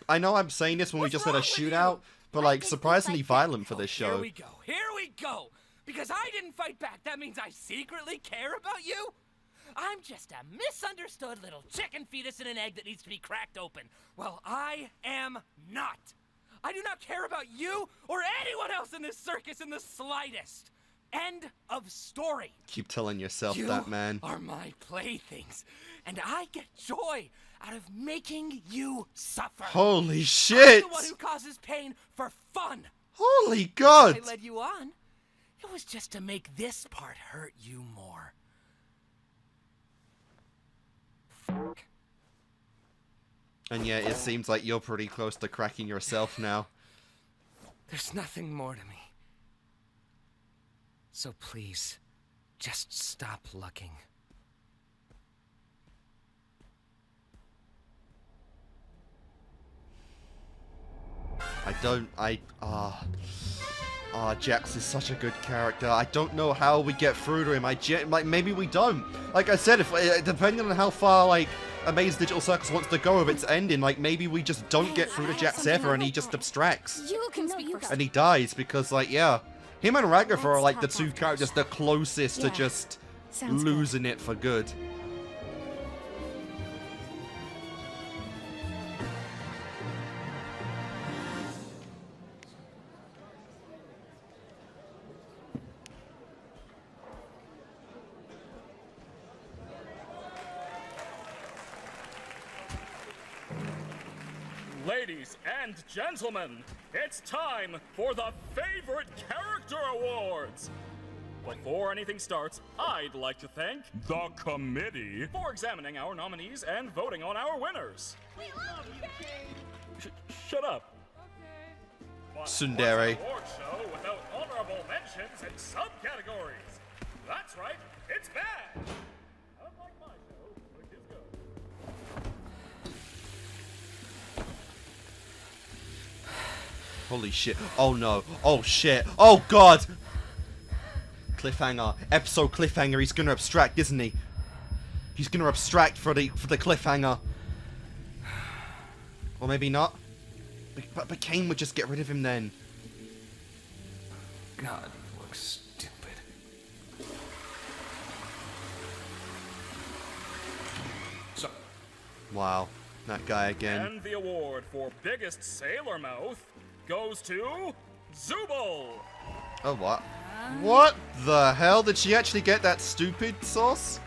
Speaker 1: I know I'm saying this when we just had a shootout, but like surprisingly violent for this show.
Speaker 3: Here we go. Here we go. Because I didn't fight back, that means I secretly care about you? I'm just a misunderstood little chicken fetus in an egg that needs to be cracked open. Well, I am not. I do not care about you or anyone else in this circus in the slightest. End of story.
Speaker 1: Keep telling yourself
Speaker 3: You
Speaker 1: that, man.
Speaker 3: are my playthings, and I get joy out of making you suffer.
Speaker 1: Holy shit.
Speaker 3: I'm the one who causes pain for fun.
Speaker 1: Holy god.
Speaker 3: I led you on. It was just to make this part hurt you more.
Speaker 1: And yeah, it seems like you're pretty close to cracking yourself now.
Speaker 3: There's nothing more to me. So please, just stop looking.
Speaker 1: Jax is such a good character. I don't know how we get through to him. Like, maybe we don't. Like I said, if depending on how far, like, Amazing Digital Circus wants to go with its ending, like, maybe we just don't get through to Jax ever and he just abstracts.
Speaker 5: You can speak first.
Speaker 1: And he dies because, like, yeah. Him and Ragatha are, like, the two characters the closest to just losing it for good.
Speaker 2: Ladies and gentlemen, it's time for the Favorite Character Awards! Before anything starts, I'd like to thank
Speaker 6: The committee.
Speaker 2: for examining our nominees and voting on our winners.
Speaker 5: We love you, Caine.
Speaker 2: Shut up. What
Speaker 1: Tsundere.
Speaker 2: was an award show without honorable mentions and subcategories? That's right, it's bad. Unlike my show, which is good.
Speaker 1: Holy shit. Oh no. Oh shit. Oh god. Cliffhanger. Episode cliffhanger. He's gonna abstract, isn't he? He's gonna abstract for the cliffhanger. Or maybe not. But Caine would just get rid of him then.
Speaker 9: God, you look stupid. So,
Speaker 1: Wow. That guy again.
Speaker 2: And the award for biggest sailor mouth goes to Zubal.
Speaker 1: Oh, what? What the hell? Did she actually get that stupid sauce?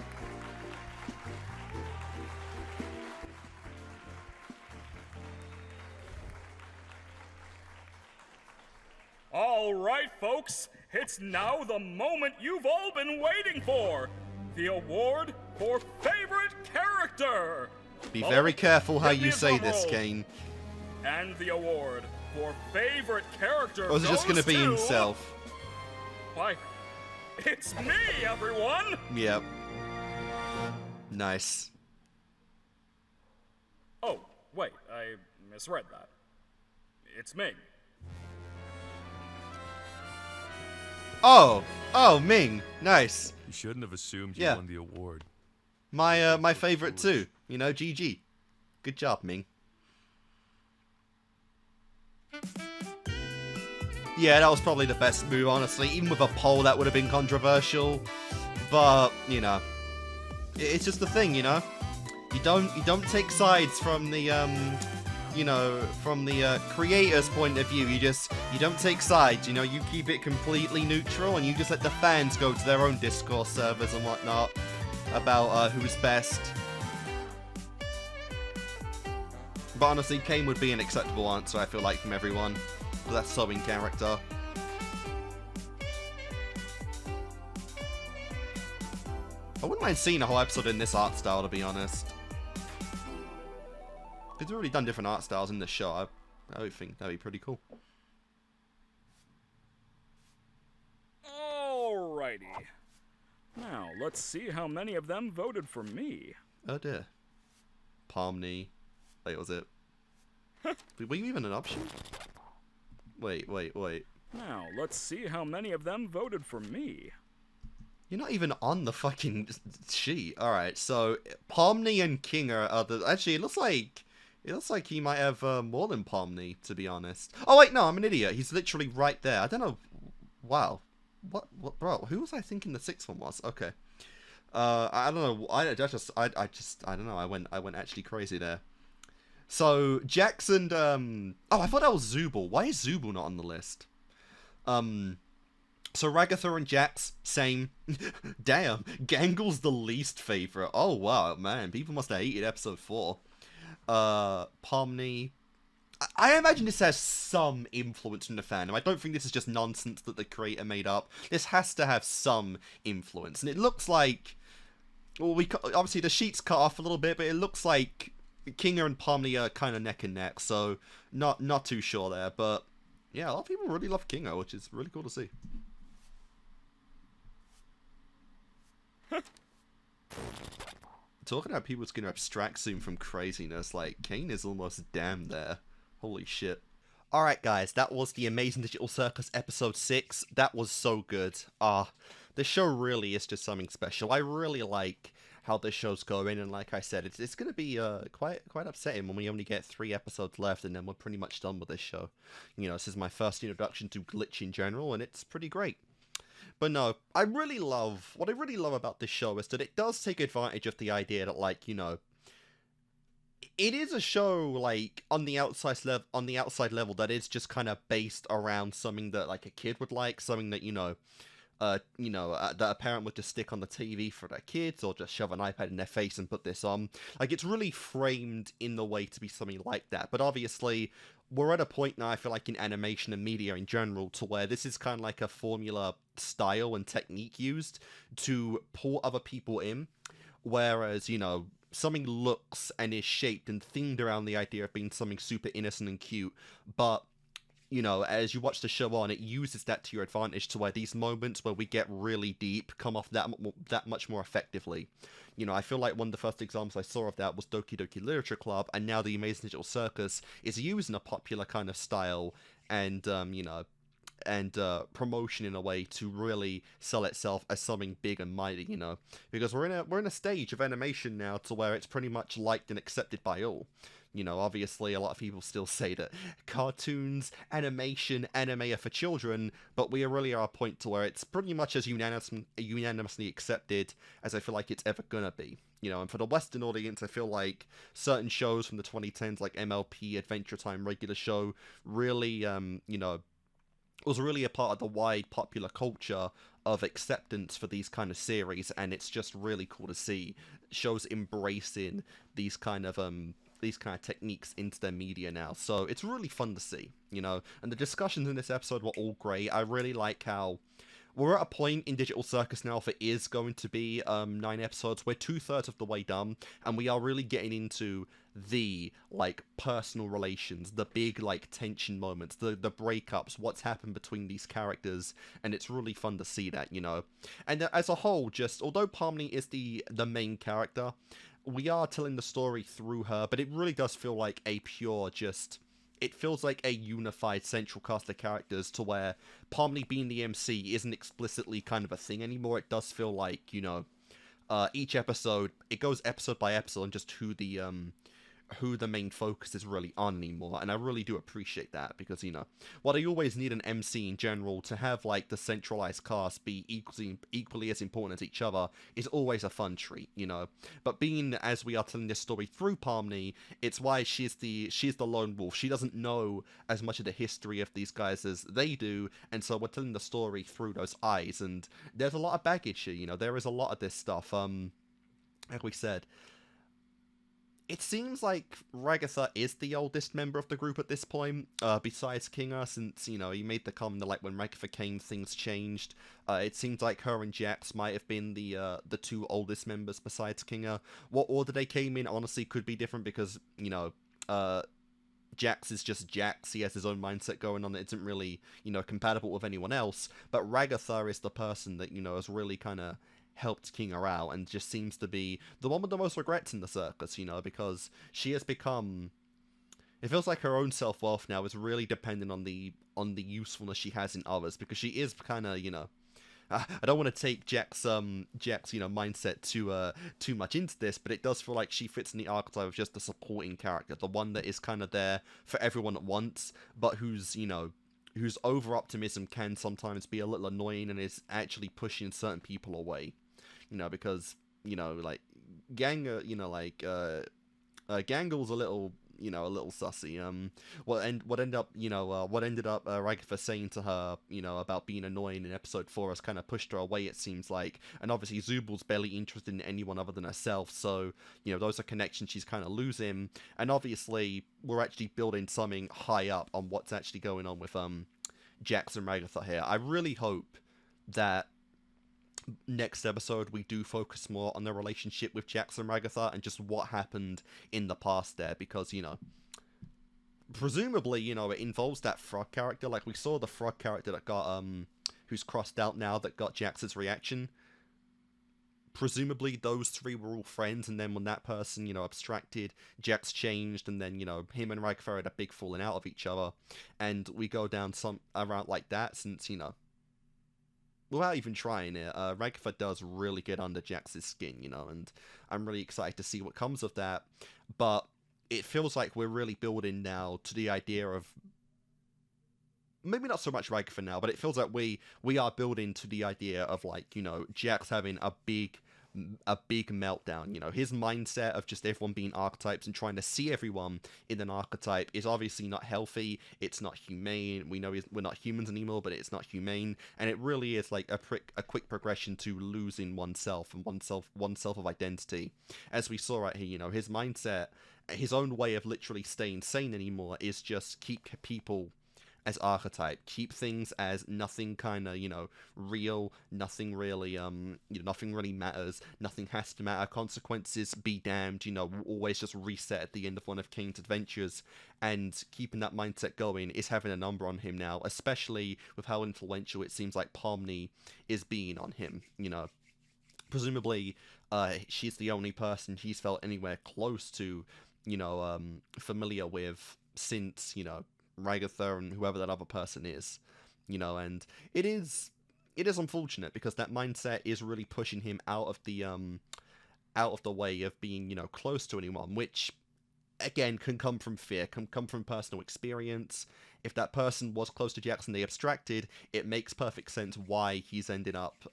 Speaker 2: All right, folks, it's now the moment you've all been waiting for. The award for favorite character.
Speaker 1: Be
Speaker 2: Oh,
Speaker 1: very careful how
Speaker 2: give me
Speaker 1: you
Speaker 2: a
Speaker 1: say
Speaker 2: drum
Speaker 1: this,
Speaker 2: roll.
Speaker 1: Caine.
Speaker 2: And the award for favorite character
Speaker 1: Or is it just gonna
Speaker 2: goes
Speaker 1: be
Speaker 2: to-
Speaker 1: himself?
Speaker 2: Why, it's me, everyone!
Speaker 1: Yep. Nice.
Speaker 2: Oh, wait, I misread that. It's Ming.
Speaker 1: Oh! Oh, Ming. Nice.
Speaker 6: You shouldn't have assumed
Speaker 1: Yeah.
Speaker 6: you won the award.
Speaker 1: My favorite too. You know, GG. Good job, Ming. Yeah, that was probably the best move, honestly. Even with a poll, that would have been controversial. But, you know, it's just the thing, you know. You don't take sides from the you know, from the creator's point of view. You don't take sides. You know, you keep it completely neutral, and you just let the fans go to their own Discord servers and whatnot about who's best. But honestly, Caine would be an acceptable answer, I feel like, from everyone. But that's so in character. I wouldn't mind seeing a whole episode in this art style, to be honest. Because we've already done different art styles in this show. I would think that'd be pretty cool.
Speaker 2: Alrighty. Now, let's see how many of them voted for me.
Speaker 1: Oh dear. Pomni. Wait, was it? Were you even an option? Wait.
Speaker 2: Now, let's see how many of them voted for me.
Speaker 1: You're not even on the fucking sheet. Alright, so Pomni and King are the... Actually, it looks like he might have more than Pomni, to be honest. Oh, wait, no, I'm an idiot. He's literally right there. I don't know... Wow. What, bro, who was I thinking the sixth one was? Okay. I don't know. I don't know. I went actually crazy there. So, Jax and, oh, I thought that was Zubal. Why is Zubal not on the list? So Ragatha and Jax, same. Damn, Gangle's the least favorite. Oh, wow, man. People must have hated episode 4. Pomni. I imagine this has some influence from the fandom. I don't think this is just nonsense that the creator made up. This has to have some influence. And it looks like... Well, obviously the sheet's cut off a little bit, but it looks like Kinga and Pomni are kind of neck and neck. So, not too sure there. But, yeah, a lot of people really love Kinga, which is really cool to see. Talking about people's gonna abstract soon from craziness, like, Caine is almost damn there. Holy shit. Alright guys, that was the Amazing Digital Circus episode 6. That was so good. The show really is just something special. I really like how this show's going, and like I said, it's gonna be quite upsetting when we only get 3 episodes left and then we're pretty much done with this show. You know, this is my first introduction to Glitch in general, and it's pretty great. But no, what I really love about this show is that it does take advantage of the idea that, like, you know, it is a show, like, on the outside level that is just kind of based around something that, like, a kid would like, something that, that a parent would just stick on the TV for their kids, or just shove an iPad in their face and put this on. Like, it's really framed in the way to be something like that, but obviously we're at a point now, I feel like, in animation and media in general, to where this is kind of like a formula style and technique used to pull other people in, whereas, you know, something looks and is shaped and themed around the idea of being something super innocent and cute, but, you know, as you watch the show on, it uses that to your advantage, to where these moments where we get really deep come off that much more effectively. You know, I feel like one of the first examples I saw of that was Doki Doki Literature Club, and now the Amazing Digital Circus is using a popular kind of style and, promotion in a way to really sell itself as something big and mighty, you know, because we're in a stage of animation now to where it's pretty much liked and accepted by all. You know, obviously a lot of people still say that cartoons, animation, anime are for children, but we really are at a point to where it's pretty much as unanimously accepted as I feel like it's ever gonna be. You know, and for the Western audience, I feel like certain shows from the 2010s, like MLP, Adventure Time, Regular Show, really, was really a part of the wide popular culture of acceptance for these kind of series, and it's just really cool to see shows embracing these kind of techniques into their media now. So it's really fun to see, you know, and the discussions in this episode were all great. I really like how we're at a point in Digital Circus now, if it is going to be 9 episodes, we're 2/3 of the way done, and we are really getting into the, like, personal relations, the big, like, tension moments, the breakups, what's happened between these characters, and it's really fun to see that, you know. And as a whole, just, although Pomni is the main character, we are telling the story through her, but it really does feel like a pure, just... It feels like a unified central cast of characters, to where Pomni being the MC isn't explicitly kind of a thing anymore. It does feel like, you know, each episode, it goes episode by episode, and just who the main focus is really on anymore, and I really do appreciate that, because, you know, while I always need an MC in general, to have, like, the centralized cast be equally as important as each other is always a fun treat, you know. But being as we are telling this story through Pomni, it's why she's the lone wolf. She doesn't know as much of the history of these guys as they do, and so we're telling the story through those eyes, and there's a lot of baggage here, you know. There is a lot of this stuff, like we said. It seems like Ragatha is the oldest member of the group at this point, besides Kinga, since, you know, he made the comment that, like, when Ragatha came, things changed. It seems like her and Jax might have been the 2 oldest members besides Kinga. What order they came in, honestly, could be different, because, you know, Jax is just Jax. He has his own mindset going on that isn't really, you know, compatible with anyone else. But Ragatha is the person that, you know, has really kind of helped Kinga out, and just seems to be the one with the most regrets in the circus, you know, because she has become It feels like her own self-worth now is really dependent on the usefulness she has in others, because she is kind of, you know, I don't want to take Jack's you know, mindset too much into this, but it does feel like she fits in the archetype of just the supporting character, the one that is kind of there for everyone at once, but who's, you know, whose over-optimism can sometimes be a little annoying and is actually pushing certain people away, you know, because, you know, like, Gangle's a little, you know, a little sussy. What ended up Ragatha saying to her, you know, about being annoying in episode 4 has kind of pushed her away, it seems like. And obviously Zubal's barely interested in anyone other than herself, so, you know, those are connections she's kind of losing. And obviously we're actually building something high up on what's actually going on with Jax and Ragatha here. I really hope that next episode we do focus more on the relationship with Jax and Ragatha and just what happened in the past there, because, you know, presumably, you know, it involves that frog character. Like, we saw the frog character that got who's crossed out now, that got Jax's reaction. Presumably those three were all friends, and then when that person, you know, abstracted, Jax changed, and then, you know, him and Ragatha had a big falling out of each other, and we go down some around like that, since, you know, without even trying it, Ragatha does really get under Jax's skin, you know, and I'm really excited to see what comes of that. But it feels like we're really building now to the idea of, maybe not so much Ragatha now, but it feels like we are building to the idea of, like, you know, Jax having a big meltdown. You know, his mindset of just everyone being archetypes and trying to see everyone in an archetype is obviously not healthy. It's not humane. We know we're not humans anymore, but it's not humane, and it really is like a quick progression to losing oneself and oneself of identity. As we saw right here, you know, his mindset, his own way of literally staying sane anymore is just keep people as archetype, keep things as nothing kind of, you know, real, nothing really, you know, nothing really matters, nothing has to matter, consequences be damned, you know, always just reset at the end of one of Caine's adventures. And keeping that mindset going is having a number on him now, especially with how influential it seems like Pomni is being on him, you know. Presumably, she's the only person he's felt anywhere close to, you know, familiar with since, you know, Ragatha and whoever that other person is, you know. And it is unfortunate, because that mindset is really pushing him out of the way of being, you know, close to anyone, which again can come from fear, can come from personal experience. If that person was close to Jax and they abstracted, it makes perfect sense why he's ended up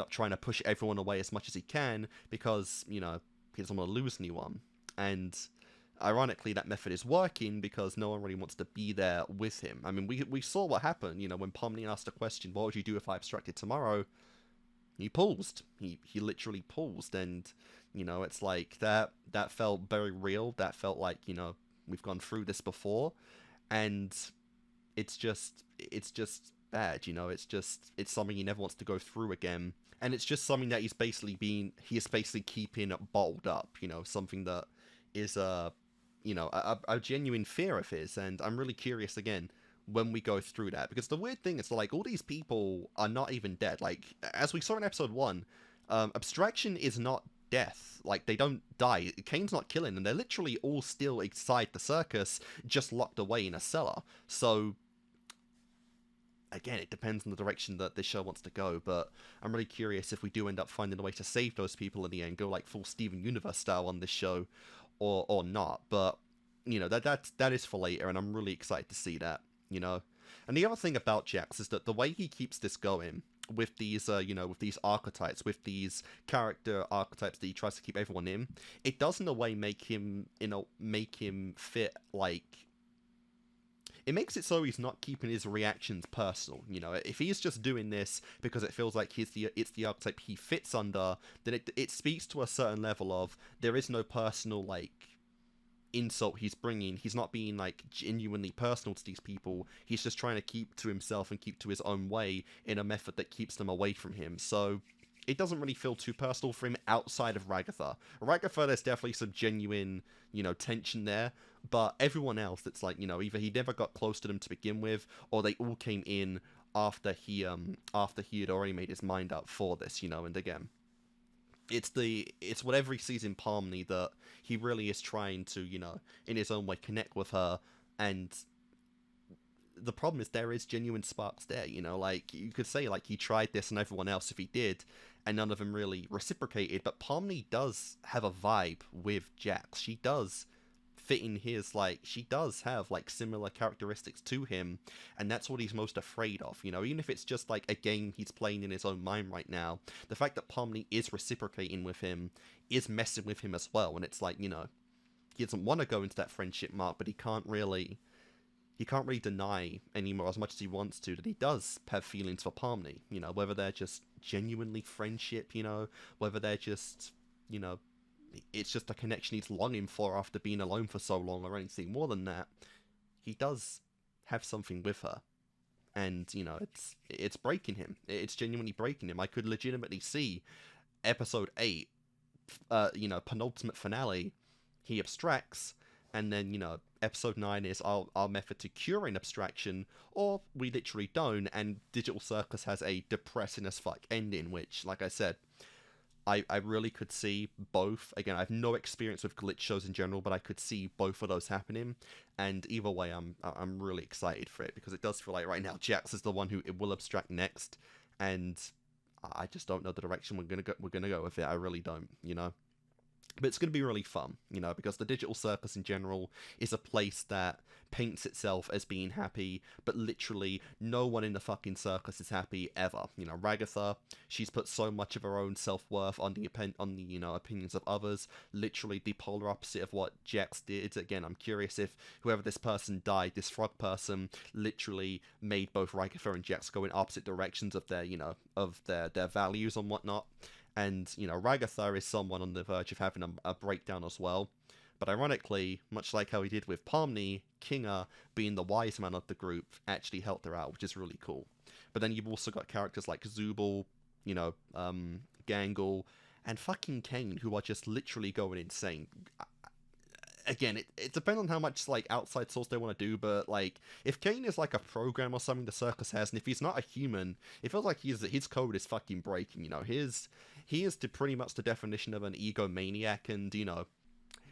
Speaker 1: trying to push everyone away as much as he can, because, you know, he doesn't want to lose anyone. And ironically, that method is working, because no one really wants to be there with him. I mean, we saw what happened, you know, when Pomni asked the question, what would you do if I abstracted tomorrow? He paused. He literally paused, and, you know, it's like, that felt very real. That felt like, you know, we've gone through this before, and it's just bad, you know. It's something he never wants to go through again, and it's just something that he's basically keeping bottled up, you know, something that is you know, a genuine fear of his. And I'm really curious again when we go through that, because the weird thing is, like, all these people are not even dead. Like, as we saw in episode 1, abstraction is not death. Like, they don't die. Caine's not killing them. They're literally all still inside the circus, just locked away in a cellar. So again, it depends on the direction that this show wants to go, but I'm really curious if we do end up finding a way to save those people in the end, go like full Steven Universe style on this show, or not. But, you know, that is for later, and I'm really excited to see that, you know. And the other thing about Jax is that the way he keeps this going with these, you know, with these archetypes, with these character archetypes that he tries to keep everyone in, it does in a way make him fit, like, it makes it so he's not keeping his reactions personal. You know, if he's just doing this because it feels like it's the archetype he fits under, then it speaks to a certain level of, there is no personal, like, insult he's bringing. He's not being, like, genuinely personal to these people. He's just trying to keep to himself and keep to his own way in a method that keeps them away from him. So it doesn't really feel too personal for him outside of Ragatha. Ragatha, there's definitely some genuine, you know, tension there, but everyone else, it's like, you know, either he never got close to them to begin with, or they all came in after he had already made his mind up for this, you know. And again, it's whatever he sees in Pomni that he really is trying to, you know, in his own way connect with her. And the problem is there is genuine sparks there, you know, like you could say like he tried this and everyone else if he did, and none of them really reciprocated. But Pomni does have a vibe with Jax. She does fit in his, like, she does have like similar characteristics to him, and that's what he's most afraid of, you know, even if it's just like a game he's playing in his own mind right now. The fact that Pomni is reciprocating with him is messing with him as well, and it's like, you know, he doesn't want to go into that friendship mark, but he can't really deny anymore, as much as he wants to, that he does have feelings for Pomni, you know, whether they're just genuinely friendship, you know, whether they're just, you know, it's just a connection he's longing for after being alone for so long, or anything more than that. He does have something with her, and, you know, it's breaking him. It's genuinely breaking him. I could legitimately see episode 8, you know, penultimate finale, he abstracts, and then, you know, episode 9 is our method to curing abstraction, or we literally don't, and Digital Circus has a depressing as fuck ending, which, like I said, I really could see both. Again, I have no experience with glitch shows in general, but I could see both of those happening, and either way, I'm really excited for it, because it does feel like right now Jax is the one who it will abstract next, and I just don't know the direction we're gonna go with it. I really don't, you know. But it's going to be really fun, you know, because the Digital Circus in general is a place that paints itself as being happy, but literally no one in the fucking circus is happy ever. You know, Ragatha, she's put so much of her own self-worth on the you know, opinions of others. Literally the polar opposite of what Jax did. Again, I'm curious if whoever this person died, this frog person, literally made both Ragatha and Jax go in opposite directions of their, you know, of their values and whatnot. And, you know, Ragatha is someone on the verge of having a breakdown as well. But ironically, much like how he did with Pomni, Kinga, being the wise man of the group, actually helped her out, which is really cool. But then you've also got characters like Zubal, you know, Gangle, and fucking Caine, who are just literally going insane. Again, it depends on how much, like, outside source they want to do, but, like, if Caine is, like, a program or something the circus has, and if he's not a human, it feels like his code is fucking breaking, you know. He is pretty much the definition of an egomaniac, and, you know,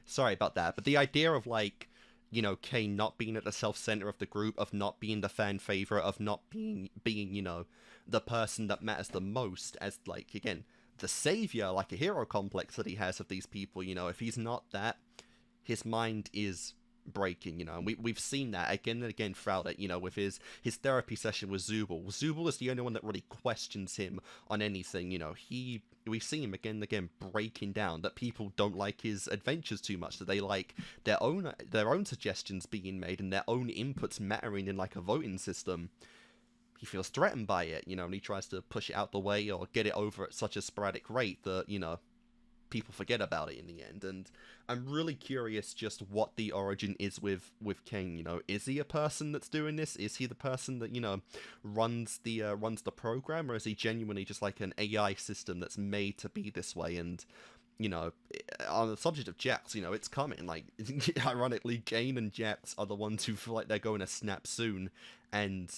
Speaker 1: sorry about that, but the idea of, like, you know, Caine not being at the self-center of the group, of not being the fan favorite, of not being, you know, the person that matters the most, as, like, again, the savior, like a hero complex that he has of these people, you know, if he's not that, his mind is breaking, you know, and we've seen that again and again throughout it, you know, with his therapy session with Zubal. Zubal is the only one that really questions him on anything, you know. We see him again and again breaking down that people don't like his adventures too much, that they like their own suggestions being made and their own inputs mattering in, like, a voting system. He feels threatened by it, you know, and he tries to push it out the way or get it over at such a sporadic rate that, you know, people forget about it in the end. And I'm really curious just what the origin is with Caine, you know. Is he a person that's doing this? Is he the person that, you know, runs the program, or is he genuinely just like an AI system that's made to be this way? And, you know, on the subject of Jax, you know, it's coming. Like, ironically, Caine and Jax are the ones who feel like they're going to snap soon, and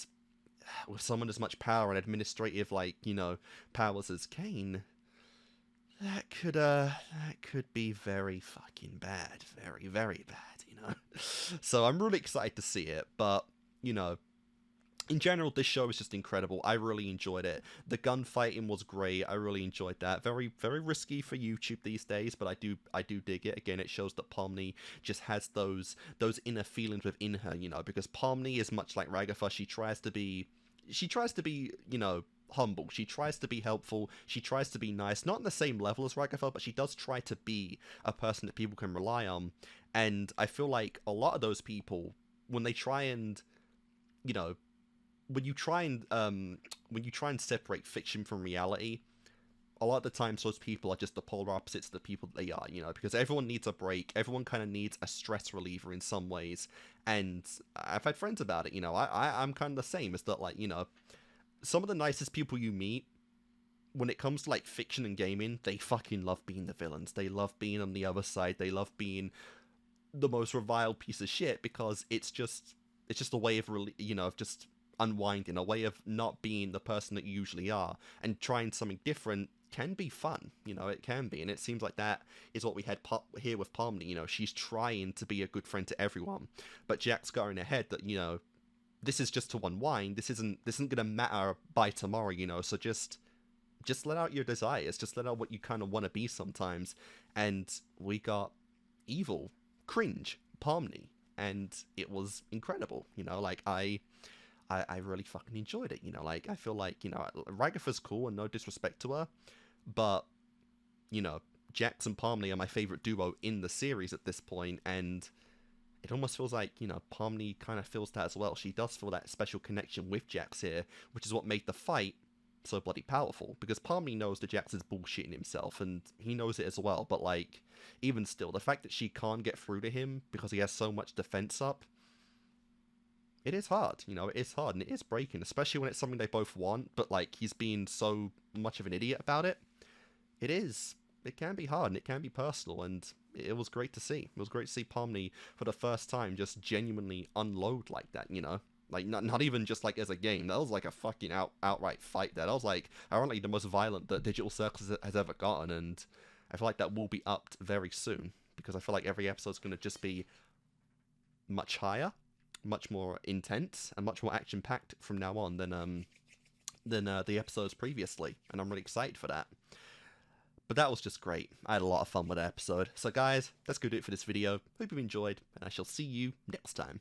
Speaker 1: with someone as much power and administrative, like, you know, powers as Caine, that could be very fucking bad. Very, very bad, you know? So I'm really excited to see it, but, you know, in general, this show is just incredible. I really enjoyed it. The gunfighting was great. I really enjoyed that. Very, very risky for YouTube these days, but I do dig it. Again, it shows that Pomni just has those inner feelings within her, you know, because Pomni is much like Ragatha. She tries to be, you know, humble. She tries to be helpful. She tries to be nice. Not on the same level as Ragatha, but she does try to be a person that people can rely on. And I feel like a lot of those people, when they try and, you know, when you try and separate fiction from reality, a lot of the times those people are just the polar opposites of the people that they are, you know, because everyone needs a break. Everyone kind of needs a stress reliever in some ways. And I've had friends about it, you know. I'm kind of the same. It's that, like, you know, some of the nicest people you meet, when it comes to, like, fiction and gaming, they fucking love being the villains. They love being on the other side. They love being the most reviled piece of shit, because it's just a way of, you know, of just unwinding, a way of not being the person that you usually are, and trying something different can be fun, you know, it can be, and it seems like that is what we had here with Pomni. You know, she's trying to be a good friend to everyone, but Jack's got in her head that, you know, this is just to unwind, this isn't gonna matter by tomorrow, you know, so just let out your desires, just let out what you kind of want to be sometimes. And we got evil, cringe Pomni, and it was incredible, you know, like I really fucking enjoyed it, you know, like I feel like, you know, Ragatha's cool and no disrespect to her, but, you know, Jax and Pomni are my favorite duo in the series at this point, and it almost feels like, you know, Pomni kind of feels that as well. She does feel that special connection with Jax here, which is what made the fight so bloody powerful, because Pomni knows that Jax is bullshitting himself, and he knows it as well, but, like, even still, the fact that she can't get through to him because he has so much defense up, it is hard, you know, it is hard, and it is breaking, especially when it's something they both want, but, like, he's being so much of an idiot about it. It can be hard, and it can be personal, and it was great to see. It was great to see Pomni, for the first time, just genuinely unload like that, you know? Like, not even just, like, as a game. That was, like, a fucking outright fight there. That was, like, ironically the most violent that Digital Circus has ever gotten, and I feel like that will be upped very soon, because I feel like every episode's going to just be much higher, much more intense, and much more action-packed from now on than the episodes previously, and I'm really excited for that. But that was just great. I had a lot of fun with that episode. So guys, that's going to do it for this video. Hope you enjoyed, and I shall see you next time.